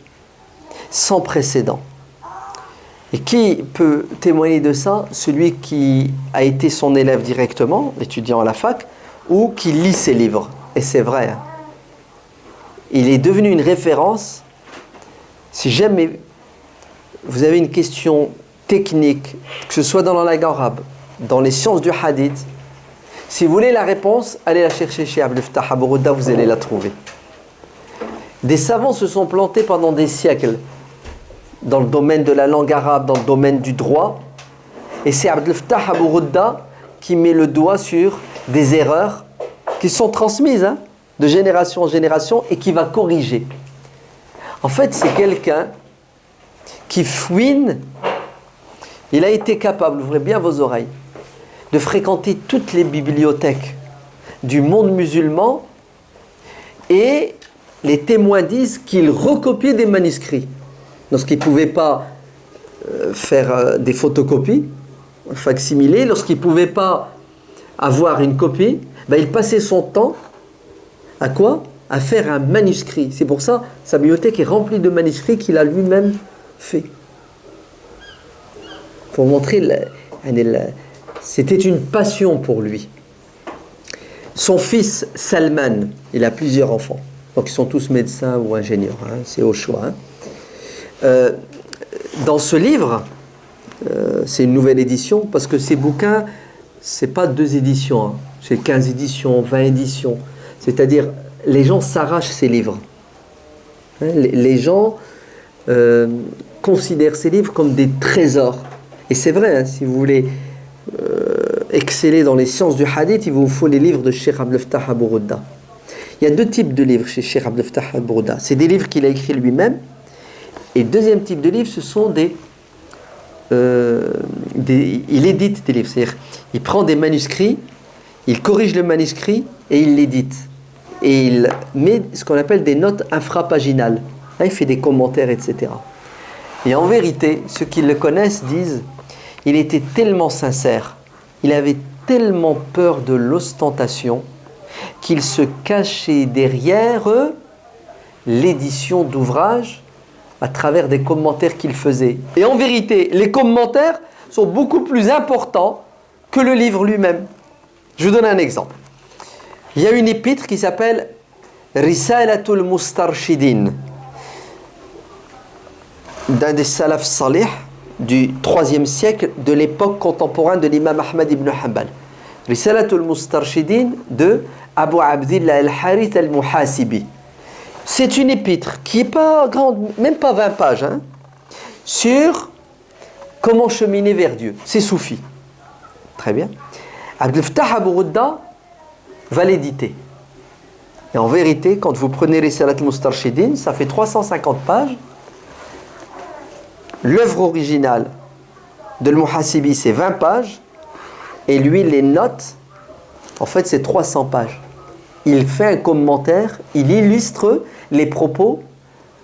sans précédent. Et qui peut témoigner de ça? Celui qui a été son élève directement, étudiant à la fac, ou qui lit ses livres. Et c'est vrai. Hein. Il est devenu une référence. Si jamais vous avez une question technique, que ce soit dans la langue arabe, dans les sciences du hadith, si vous voulez la réponse, allez la chercher chez Abdel Fattah Abou Ghouda, vous allez la trouver. Des savants se sont plantés pendant des siècles dans le domaine de la langue arabe, dans le domaine du droit, et c'est Abdel Fattah Abou Ghouda qui met le doigt sur des erreurs qui sont transmises de génération en génération et qui va corriger. En fait, c'est quelqu'un qui fouine. Il a été capable, ouvrez bien vos oreilles, de fréquenter toutes les bibliothèques du monde musulman, et les témoins disent qu'il recopiait des manuscrits. Lorsqu'il ne pouvait pas faire des photocopies, facsimilés, lorsqu'il ne pouvait pas avoir une copie, il passait son temps à quoi? À faire un manuscrit. C'est pour ça sa bibliothèque est remplie de manuscrits qu'il a lui-même fait. Pour montrer, c'était une passion pour lui. Son fils Salman, il a plusieurs enfants, donc ils sont tous médecins ou ingénieurs, c'est au choix. Dans ce livre, c'est une nouvelle édition, parce que ces bouquins, c'est pas 2 éditions, c'est 15 éditions, 20 éditions. C'est-à-dire, les gens s'arrachent ces livres. Les gens considèrent ces livres comme des trésors. Et c'est vrai, si vous voulez exceller dans les sciences du hadith, il vous faut les livres de Cheikh Abdel Fattah Abu Ghouda. Il y a deux types de livres chez Cheikh Abdel Fattah Abu Ghouda. C'est des livres qu'il a écrits lui-même. Et le deuxième type de livre, ce sont il édite des livres. C'est-à-dire, il prend des manuscrits, il corrige le manuscrit et il l'édite. Et il met ce qu'on appelle des notes infrapaginales. Là, il fait des commentaires, etc. Et en vérité, ceux qui le connaissent disent, il était tellement sincère, il avait tellement peur de l'ostentation qu'il se cachait derrière l'édition d'ouvrages à travers des commentaires qu'il faisait. Et en vérité, les commentaires sont beaucoup plus importants que le livre lui-même. Je vous donne un exemple. Il y a une épître qui s'appelle Risalatul Mustarshidin, d'un des salaf salih du 3e siècle de l'époque contemporaine de l'imam Ahmad ibn Hanbal. Risalatul Mustarshidin de Abu Abdillah al-Harith al-Muhasibi. C'est une épître qui n'est pas grande, même pas 20 pages, hein, sur comment cheminer vers Dieu. C'est soufi. Très bien. Abdel Fattah Abu Ghouda va l'éditer. Et en vérité, quand vous prenez Risalat al-Mustarshidin, ça fait 350 pages. L'œuvre originale de Al-Muhasibi, c'est 20 pages. Et lui, les notes, en fait, c'est 300 pages. Il fait un commentaire, il illustre les propos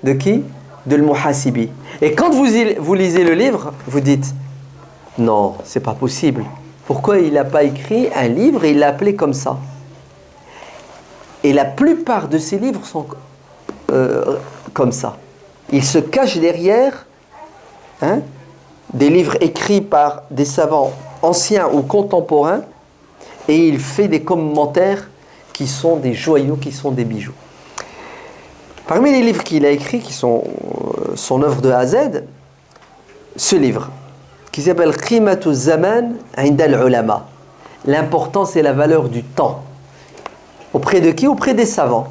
de qui? De Al-Muhasibi. Et quand vous lisez le livre, vous dites non, c'est pas possible. Pourquoi il n'a pas écrit un livre et il l'a appelé comme ça? Et la plupart de ces livres sont comme ça. Il se cache derrière des livres écrits par des savants anciens ou contemporains et il fait des commentaires qui sont des joyaux, qui sont des bijoux. Parmi les livres qu'il a écrits, qui sont son œuvre de A à Z, ce livre, qui s'appelle Qimatu Zaman Inda al-Ulama. L'importance et la valeur du temps. Auprès de qui? Auprès des savants.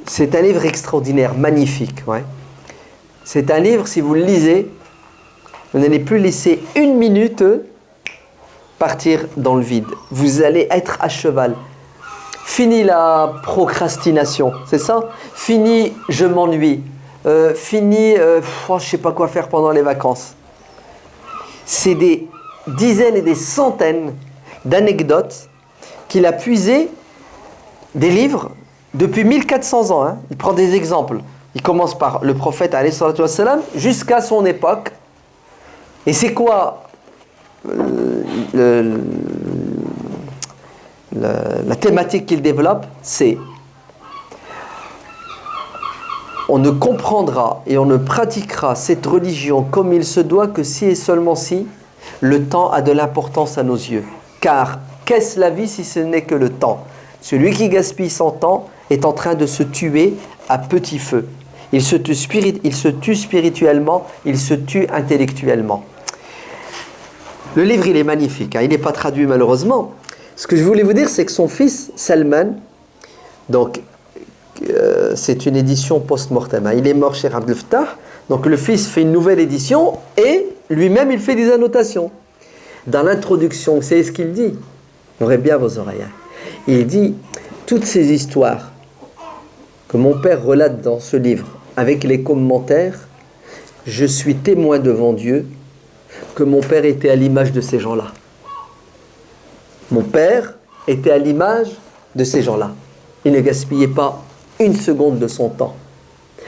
C'est un livre extraordinaire, magnifique. Ouais. C'est un livre, si vous le lisez, vous n'allez plus laisser une minute partir dans le vide. Vous allez être à cheval. Fini la procrastination, c'est ça? Fini, je m'ennuie. Fini, je ne sais pas quoi faire pendant les vacances. C'est des dizaines et des centaines d'anecdotes qu'il a puisées des livres depuis 1400 ans. Hein. Il prend des exemples. Il commence par le prophète alayhi salatu wassalam jusqu'à son époque. Et c'est quoi la thématique qu'il développe? C'est on ne comprendra et on ne pratiquera cette religion comme il se doit que si et seulement si le temps a de l'importance à nos yeux. Car qu'est-ce la vie si ce n'est que le temps? Celui qui gaspille son temps est en train de se tuer à petit feu. Il se tue spirituellement, il se tue intellectuellement. Le livre, il est magnifique, hein, il n'est pas traduit malheureusement. Ce que je voulais vous dire, c'est que son fils, Salman, donc c'est une édition post-mortem, hein, il est mort chez Abdel Fattah, donc le fils fait une nouvelle édition et lui-même il fait des annotations. Dans l'introduction, vous savez ce qu'il dit? Ouvrez bien vos oreilles. Hein. Il dit, toutes ces histoires que mon père relate dans ce livre, avec les commentaires, je suis témoin devant Dieu que mon père était à l'image de ces gens-là. Mon père était à l'image de ces gens-là. Il ne gaspillait pas une seconde de son temps.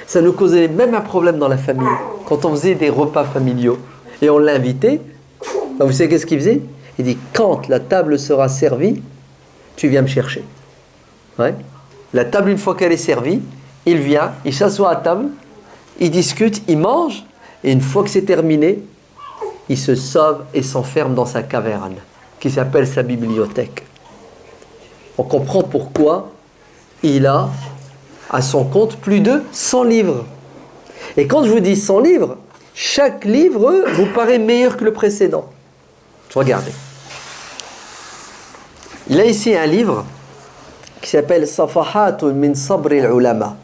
Ça nous causait même un problème dans la famille. Quand on faisait des repas familiaux et on l'invitait, vous savez qu'est-ce qu'il faisait? Il dit, quand la table sera servie, tu viens me chercher. Ouais. La table, une fois qu'elle est servie, il vient, il s'assoit à table, il discute, il mange, et une fois que c'est terminé, il se sauve et s'enferme dans sa caverne, qui s'appelle sa bibliothèque. On comprend pourquoi il a à son compte plus de 100 livres. Et quand je vous dis 100 livres, chaque livre vous paraît meilleur que le précédent. Regardez. Il a ici un livre qui s'appelle Safahatun min sabri al-ulama.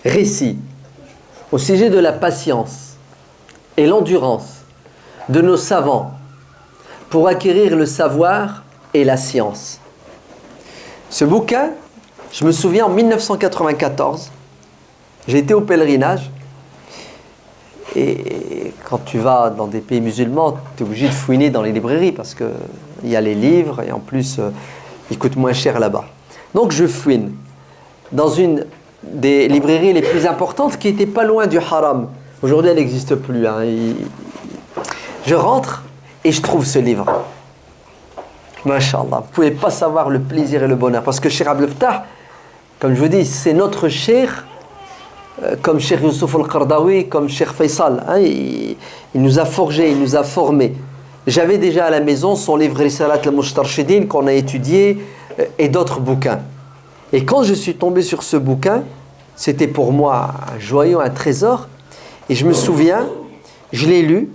Récit au sujet de la patience et l'endurance de nos savants pour acquérir le savoir et la science. Ce bouquin, je me souviens en 1994, j'ai été au pèlerinage et quand tu vas dans des pays musulmans, tu es obligé de fouiner dans les librairies parce qu'il y a les livres et en plus ils coûtent moins cher là-bas. Donc je fouine dans une des librairies les plus importantes qui était pas loin du haram. Aujourd'hui elle n'existe plus. Hein. Je rentre et je trouve ce livre. Masha'Allah, vous ne pouvez pas savoir le plaisir et le bonheur. Parce que Cheikh Abdel Fattah, comme je vous dis, c'est notre Cheikh, comme Cheikh Youssouf Al-Qardawi, comme Cheikh Faisal. Hein, il nous a forgés, il nous a formés. J'avais déjà à la maison son livre Risalat al-Mushtarshidin qu'on a étudié et d'autres bouquins. Et quand je suis tombé sur ce bouquin, c'était pour moi un joyau, un trésor. Et je me souviens, je l'ai lu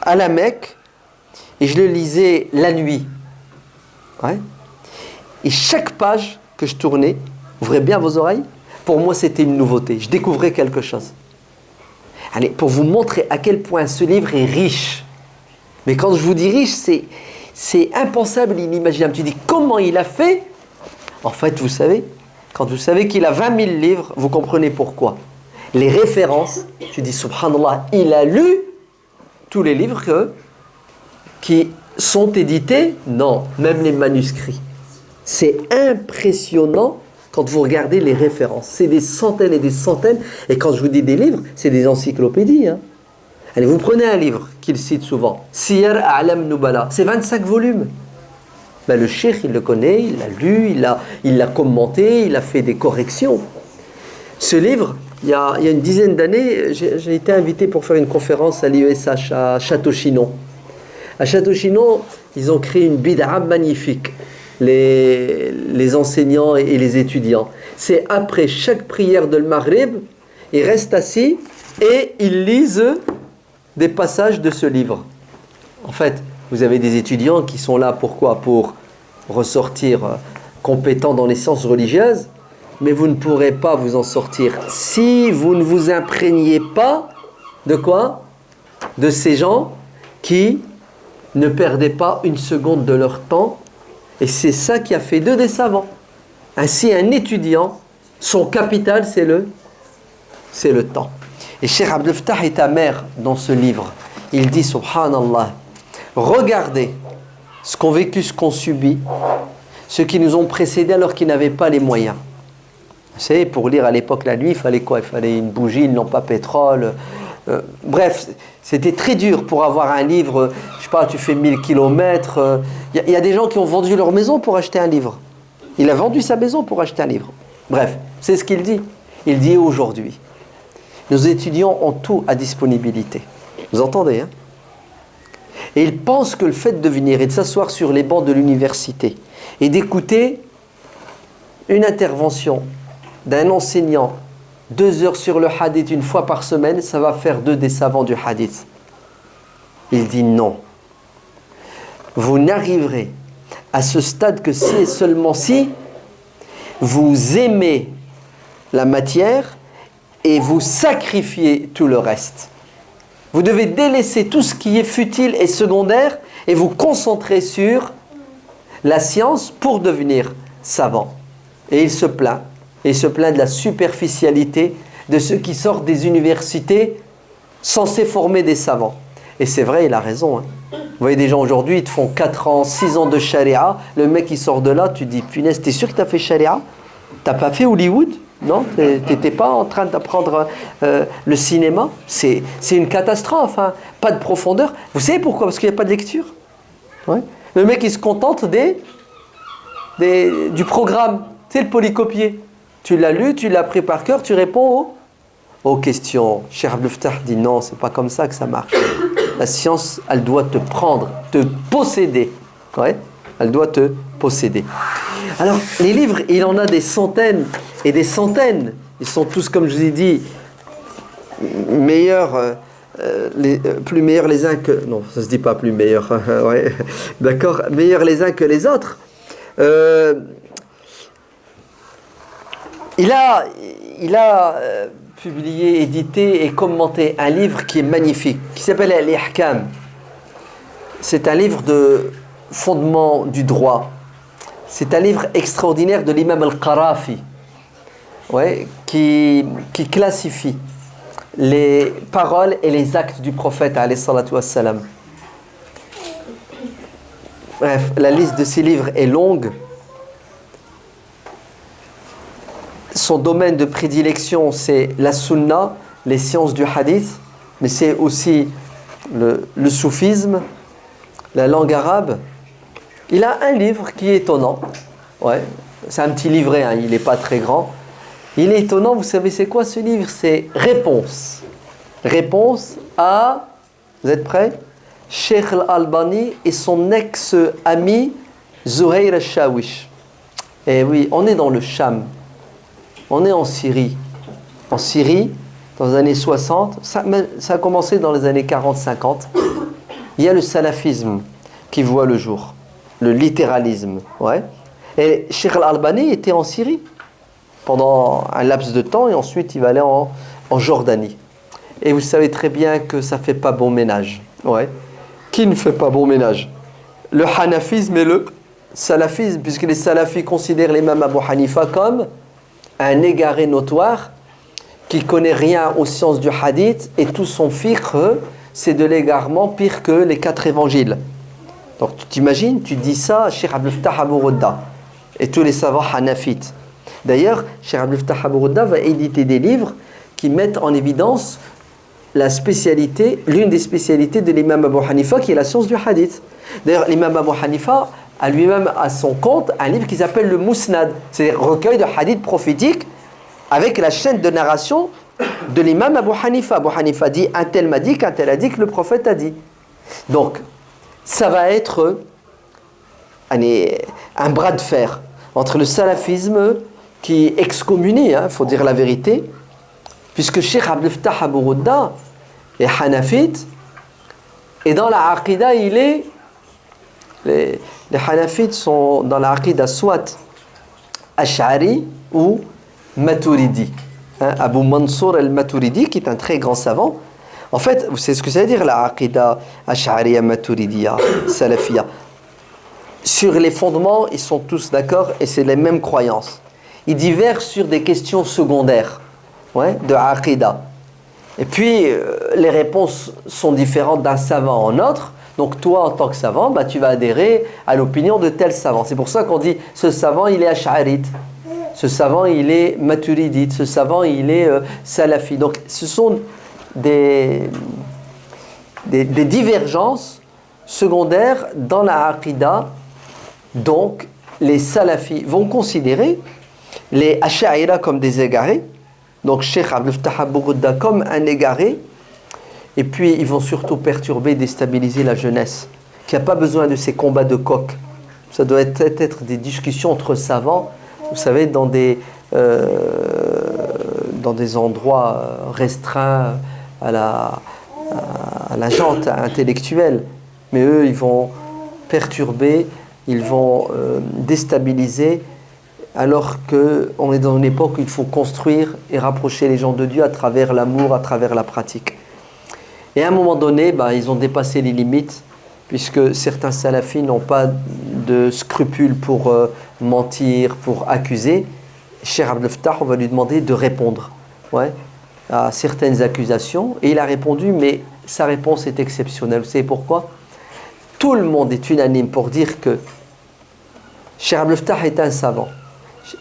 à la Mecque et je le lisais la nuit. Ouais. Et chaque page que je tournais, ouvrez bien vos oreilles, pour moi c'était une nouveauté. Je découvrais quelque chose. Allez, pour vous montrer à quel point ce livre est riche. Mais quand je vous dis riche, c'est impensable, inimaginable. Tu dis comment il a fait? En fait, vous savez, quand vous savez qu'il a 20 000 livres, vous comprenez pourquoi. Les références, tu dis subhanallah, il a lu tous les livres qui sont édités? Non, même les manuscrits. C'est impressionnant quand vous regardez les références. C'est des centaines et des centaines. Et quand je vous dis des livres, c'est des encyclopédies. Hein. Allez, vous prenez un livre qu'il cite souvent, Siyar A'lam Nubala, c'est 25 volumes. Ben, le cheikh, il le connaît, il l'a lu, il l'a commenté, il a fait des corrections. Ce livre, il y a une dizaine d'années, j'ai été invité pour faire une conférence à l'IESH à Château-Chinon. À Château-Chinon, ils ont créé une bid'a magnifique, les enseignants et les étudiants. C'est après chaque prière de Maghrib, ils restent assis et ils lisent des passages de ce livre. En fait, vous avez des étudiants qui sont là, pourquoi? Pour ressortir compétents dans les sciences religieuses, mais vous ne pourrez pas vous en sortir si vous ne vous imprégnez pas de quoi? De ces gens qui ne perdaient pas une seconde de leur temps, et c'est ça qui a fait d'eux des savants. Ainsi, un étudiant, son capital, c'est le temps. Et Cheikh Abdel Fattah est amer dans ce livre. Il dit, subhanallah, regardez ce qu'ont vécu, ce qu'ont subi, ceux qui nous ont précédés alors qu'ils n'avaient pas les moyens. Vous savez, pour lire à l'époque la nuit, il fallait quoi? Il fallait une bougie, une lampe à pétrole. Bref, c'était très dur pour avoir un livre. Je sais pas, tu fais 1000 kilomètres. Il y a des gens qui ont vendu leur maison pour acheter un livre. Il a vendu sa maison pour acheter un livre. Bref, c'est ce qu'il dit. Il dit aujourd'hui, nos étudiants ont tout à disponibilité. Vous entendez, hein? Et ils pensent que le fait de venir et de s'asseoir sur les bancs de l'université et d'écouter une intervention d'un enseignant 2 heures sur le hadith une fois par semaine, ça va faire d'eux des savants du hadith. Il dit non. Vous n'arriverez à ce stade que si et seulement si vous aimez la matière et vous sacrifiez tout le reste. Vous devez délaisser tout ce qui est futile et secondaire et vous concentrer sur la science pour devenir savant. Et il se plaint. Et il se plaint de la superficialité de ceux qui sortent des universités censés former des savants. Et c'est vrai, il a raison. Hein. Vous voyez des gens aujourd'hui, ils te font 4 ans, 6 ans de charia. Le mec, il sort de là, tu dis, punaise, t'es sûr que t'as fait charia? T'as pas fait Hollywood? Non, t'étais pas en train d'apprendre le cinéma? C'est une catastrophe, hein. Pas de profondeur. Vous savez pourquoi? Parce qu'il n'y a pas de lecture. Ouais. Le mec, il se contente du programme. C'est le polycopier. Tu l'as lu, tu l'as appris par cœur, tu réponds aux questions. Cheikh Abdel Fattah dit non, c'est pas comme ça que ça marche. La science, elle doit te prendre, te posséder. Ouais, elle doit te posséder. Alors, les livres, il en a des centaines et des centaines. Ils sont tous, comme je vous ai dit, meilleurs, plus meilleurs les uns que... Non, ça se dit pas plus meilleurs. Ouais, d'accord, meilleurs les uns que les autres. Il a publié, édité et commenté un livre qui est magnifique, qui s'appelle Al-Ihkam. c'est un livre de fondement du droit. C'est un livre extraordinaire de l'imam al-Qarafi, ouais, qui classifie les paroles et les actes du prophète alayhi salatu wassalam. Bref, la liste de ces livres est longue. Son domaine de prédilection, c'est la sunna, les sciences du hadith, mais c'est aussi le soufisme, la langue arabe. Il a un livre qui est étonnant. Ouais, c'est un petit livret, hein, il n'est pas très grand. Il est étonnant, vous savez c'est quoi ce livre? C'est Réponse. Réponse à, vous êtes prêts? Cheikh al-Albani et son ex-ami Zuhair al-Shawish. Et oui, on est dans le Cham. On est en Syrie. En Syrie, dans les années 60, ça a commencé dans les années 40-50. Il y a le salafisme qui voit le jour. Le littéralisme. Ouais. Et Cheikh al-Albani était en Syrie pendant un laps de temps et ensuite il va aller en Jordanie. Et vous savez très bien que ça ne fait pas bon ménage. Ouais. Qui ne fait pas bon ménage? Le hanafisme et le salafisme, puisque les salafis considèrent l'imam Abu Hanifa comme un égaré notoire qui connaît rien aux sciences du hadith et tout son fiqh, c'est de l'égarement pire que les 4 évangiles. Donc tu t'imagines, tu dis ça à Cheikh Abdel Fattah Abu Ghudda et tous les savants hanafites. D'ailleurs, Cheikh Abdel Fattah Abu Ghudda va éditer des livres qui mettent en évidence la spécialité, l'une des spécialités de l'imam Abu Hanifa qui est la science du hadith. D'ailleurs, l'imam Abu Hanifa a lui-même à son compte un livre qui s'appelle le Musnad, c'est un recueil de hadiths prophétiques avec la chaîne de narration de l'imam Abu Hanifa. Abu Hanifa dit un tel m'a dit qu'un tel a dit que le prophète a dit. Donc, ça va être un bras de fer entre le salafisme qui excommunie, il faut dire la vérité, puisque Cheikh Abdel Fattah Abu Ghudda est hanafite et dans la aqidah il est les hanafites sont dans la aqidah soit ash'ari ou maturidi, Abu Mansour al-Maturidi qui est un très grand savant. En fait, vous savez ce que ça veut dire la aqidah ash'ariya maturidiya salafiyya? Sur les fondements ils sont tous d'accord et c'est les mêmes croyances. Ils divergent sur des questions secondaires, ouais, de aqidah. Et puis, les réponses sont différentes d'un savant en autre. Donc, toi, en tant que savant, bah, tu vas adhérer à l'opinion de tel savant. C'est pour ça qu'on dit, ce savant, il est ash'arite. Ce savant, il est maturidite. Ce savant, il est salafi. Donc, ce sont des divergences secondaires dans la aqidah. Donc, les salafis vont considérer les ash'aira comme des égarés. Donc Cheikh Abdel Fattah Abu Ghudda comme un égaré. Et puis ils vont surtout perturber, déstabiliser la jeunesse qui n'a pas besoin de ces combats de coq. Ça doit être des discussions entre savants, vous savez, dans des endroits restreints à la jante intellectuelle. Mais eux, ils vont perturber, ils vont déstabiliser, alors qu'on est dans une époque où il faut construire et rapprocher les gens de Dieu à travers l'amour, à travers la pratique. Et à un moment donné, ils ont dépassé les limites, puisque certains salafis n'ont pas de scrupules pour mentir, pour accuser. Cheikh Abdel Fattah, on va lui demander de répondre, ouais, à certaines accusations. Et il a répondu, mais sa réponse est exceptionnelle. Vous savez pourquoi? Tout le monde est unanime pour dire que Cheikh Abdel Fattah est un savant,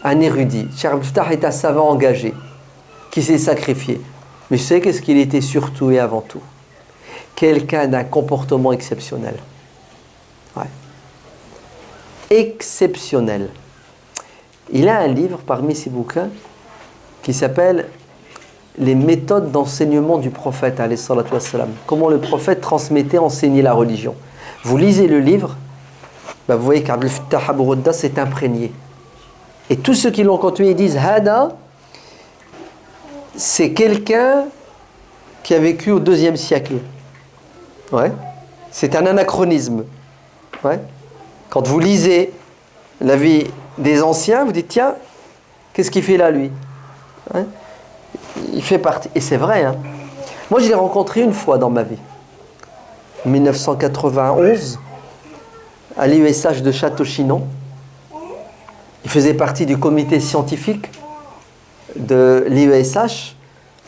un érudit. Cheikh Abdel Fattah est un savant engagé qui s'est sacrifié. Mais je sais qu'est-ce qu'il était surtout et avant tout? Quelqu'un d'un comportement exceptionnel. Ouais. Exceptionnel. Il a un livre parmi ses bouquins qui s'appelle Les méthodes d'enseignement du prophète, alayhi salatu wassalam. Comment le prophète transmettait, enseignait la religion. Vous lisez le livre, vous voyez qu'Abdel Fattah Abu Ghudda s'est imprégné. Et tous ceux qui l'ont continué disent Hada, c'est quelqu'un qui a vécu au IIe siècle. Ouais. C'est un anachronisme. Ouais. Quand vous lisez la vie des anciens, vous dites tiens, qu'est-ce qu'il fait là lui? Ouais. Il fait partie. Et c'est vrai. Hein. Moi, je l'ai rencontré une fois dans ma vie. 1991 à l'IESH de Château-Chinon. Il faisait partie du comité scientifique de l'IESH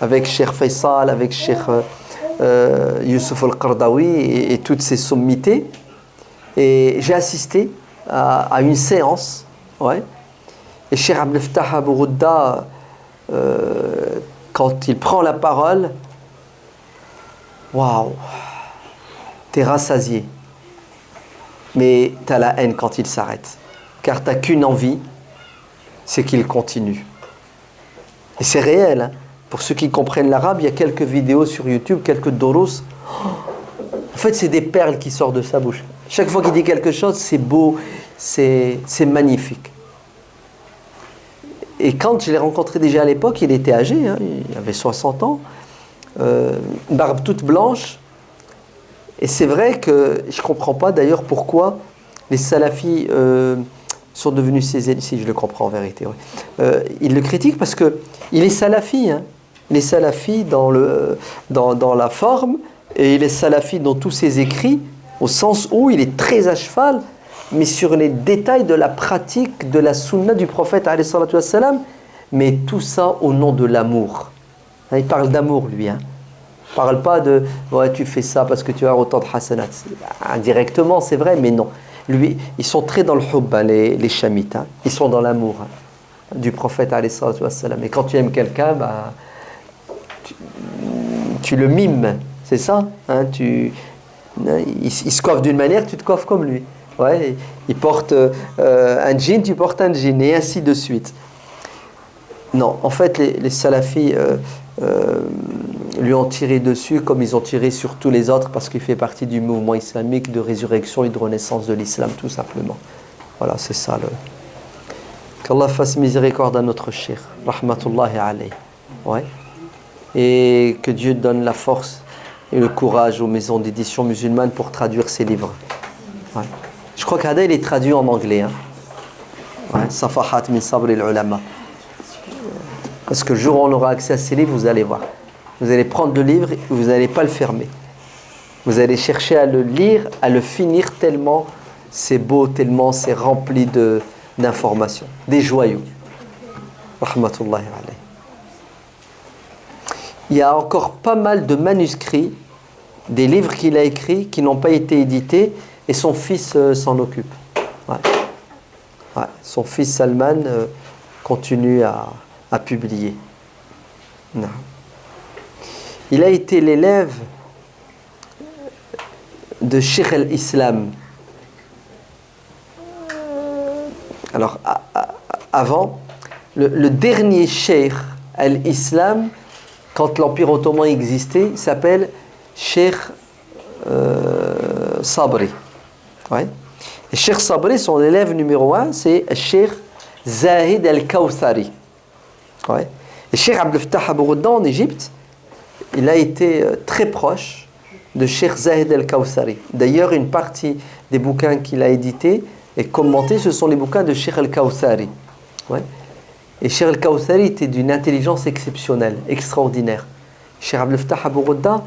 avec Cheikh Faisal, avec Cheikh Youssouf Al-Qardawi et toutes ces sommités. Et j'ai assisté à une séance, ouais. Et Cheikh Abdel Fattah Abou Ghouda, quand il prend la parole, waouh, t'es rassasié. Mais t'as la haine quand il s'arrête. Car t'as qu'une envie, c'est qu'il continue. Et c'est réel, hein. Pour ceux qui comprennent l'arabe, il y a quelques vidéos sur YouTube, quelques doros. En fait, c'est des perles qui sortent de sa bouche. Chaque fois qu'il dit quelque chose, c'est beau, c'est magnifique. Et quand je l'ai rencontré déjà à l'époque, il était âgé, hein, il avait 60 ans, une barbe toute blanche. Et c'est vrai que je ne comprends pas d'ailleurs pourquoi les salafis sont devenus ses ennemis. Si, je le comprends en vérité. Ouais. Ils le critiquent parce qu'il est salafi. Hein. Il est salafi dans la forme et il est salafi dans tous ses écrits, au sens où il est très à cheval, mais sur les détails de la pratique de la sunna du prophète, alayhi salatu wassalam, mais tout ça au nom de l'amour. Il parle d'amour, lui. Hein. Il ne parle pas de « ouais, tu fais ça parce que tu as autant de hasanat ». Indirectement, c'est vrai, mais non. Lui, ils sont très dans le hubb, hein, les chamites. Hein. Ils sont dans l'amour hein, du prophète, alayhi salatu wassalam. Et quand tu aimes quelqu'un, bah, tu le mimes, c'est ça hein, il se coiffe d'une manière, tu te coiffes comme lui. Ouais, il porte un jean, tu portes un jean, et ainsi de suite. Non, en fait, les salafis lui ont tiré dessus comme ils ont tiré sur tous les autres parce qu'il fait partie du mouvement islamique de résurrection et de renaissance de l'islam, tout simplement. Voilà, c'est ça. Qu'Allah fasse miséricorde à notre cheikh, rahmatullahi alayhi. Ouais. Et que Dieu donne la force et le courage aux maisons d'édition musulmanes pour traduire ses livres. Ouais. Je crois qu'Hada, il est traduit en anglais. Hein. Ouais. Safahat min sabr al-ulama. Parce que le jour où on aura accès à ces livres, vous allez voir. Vous allez prendre le livre et vous n'allez pas le fermer. Vous allez chercher à le lire, à le finir tellement c'est beau, tellement c'est rempli d'informations. Des joyaux. Rahmatullahi alayhi. Il y a encore pas mal de manuscrits, des livres qu'il a écrits qui n'ont pas été édités et son fils s'en occupe. Ouais. Ouais. Son fils Salman continue à publier. Non. Il a été l'élève de Cheikh al-Islam. Alors, avant, le dernier Cheikh al-Islam, quand l'Empire ottoman existait, il s'appelle Cheikh Sabri. Ouais. Et Cheikh Sabri, son élève numéro 1, c'est Cheikh Zahid al-Kawthari. Ouais. Et Cheikh Abdel Fattah Abou Ghouda en Égypte, il a été très proche de Cheikh Zahid al-Kawthari. D'ailleurs, une partie des bouquins qu'il a édités et commentés, ce sont les bouquins de Cheikh al-Kawthari. Ouais. Et Cheikh al-Kawthari était d'une intelligence exceptionnelle, extraordinaire. Cheikh Abdel Fattah Abou Ghouda,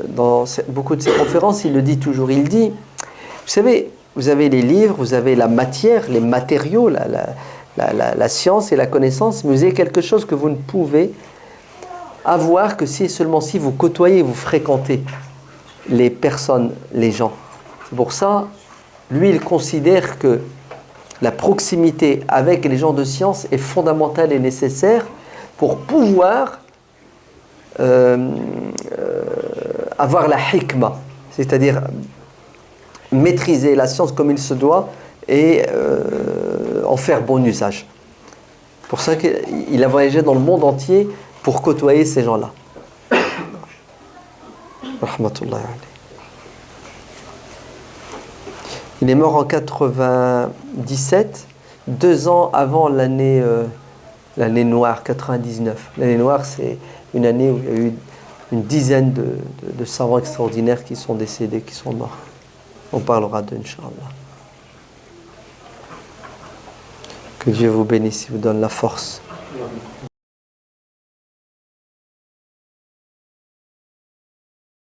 dans beaucoup de ses conférences, il le dit toujours. Il dit, vous savez, vous avez les livres, vous avez la matière, les matériaux, la science et la connaissance, mais vous avez quelque chose que vous ne pouvez avoir que si et seulement si vous côtoyez, vous fréquentez les personnes, les gens. C'est pour ça, lui, il considère que la proximité avec les gens de science est fondamentale et nécessaire pour pouvoir avoir la hikmah, c'est-à-dire maîtriser la science comme il se doit et en faire bon usage. C'est pour ça qu'il a voyagé dans le monde entier pour côtoyer ces gens-là. Rahmatullah alayhi. Il est mort en 97, 2 ans avant l'année noire, 99. L'année noire, c'est une année où il y a eu une dizaine de savants extraordinaires qui sont décédés, qui sont morts. On parlera d'eux, Inch'Allah. Que Dieu vous bénisse et vous donne la force.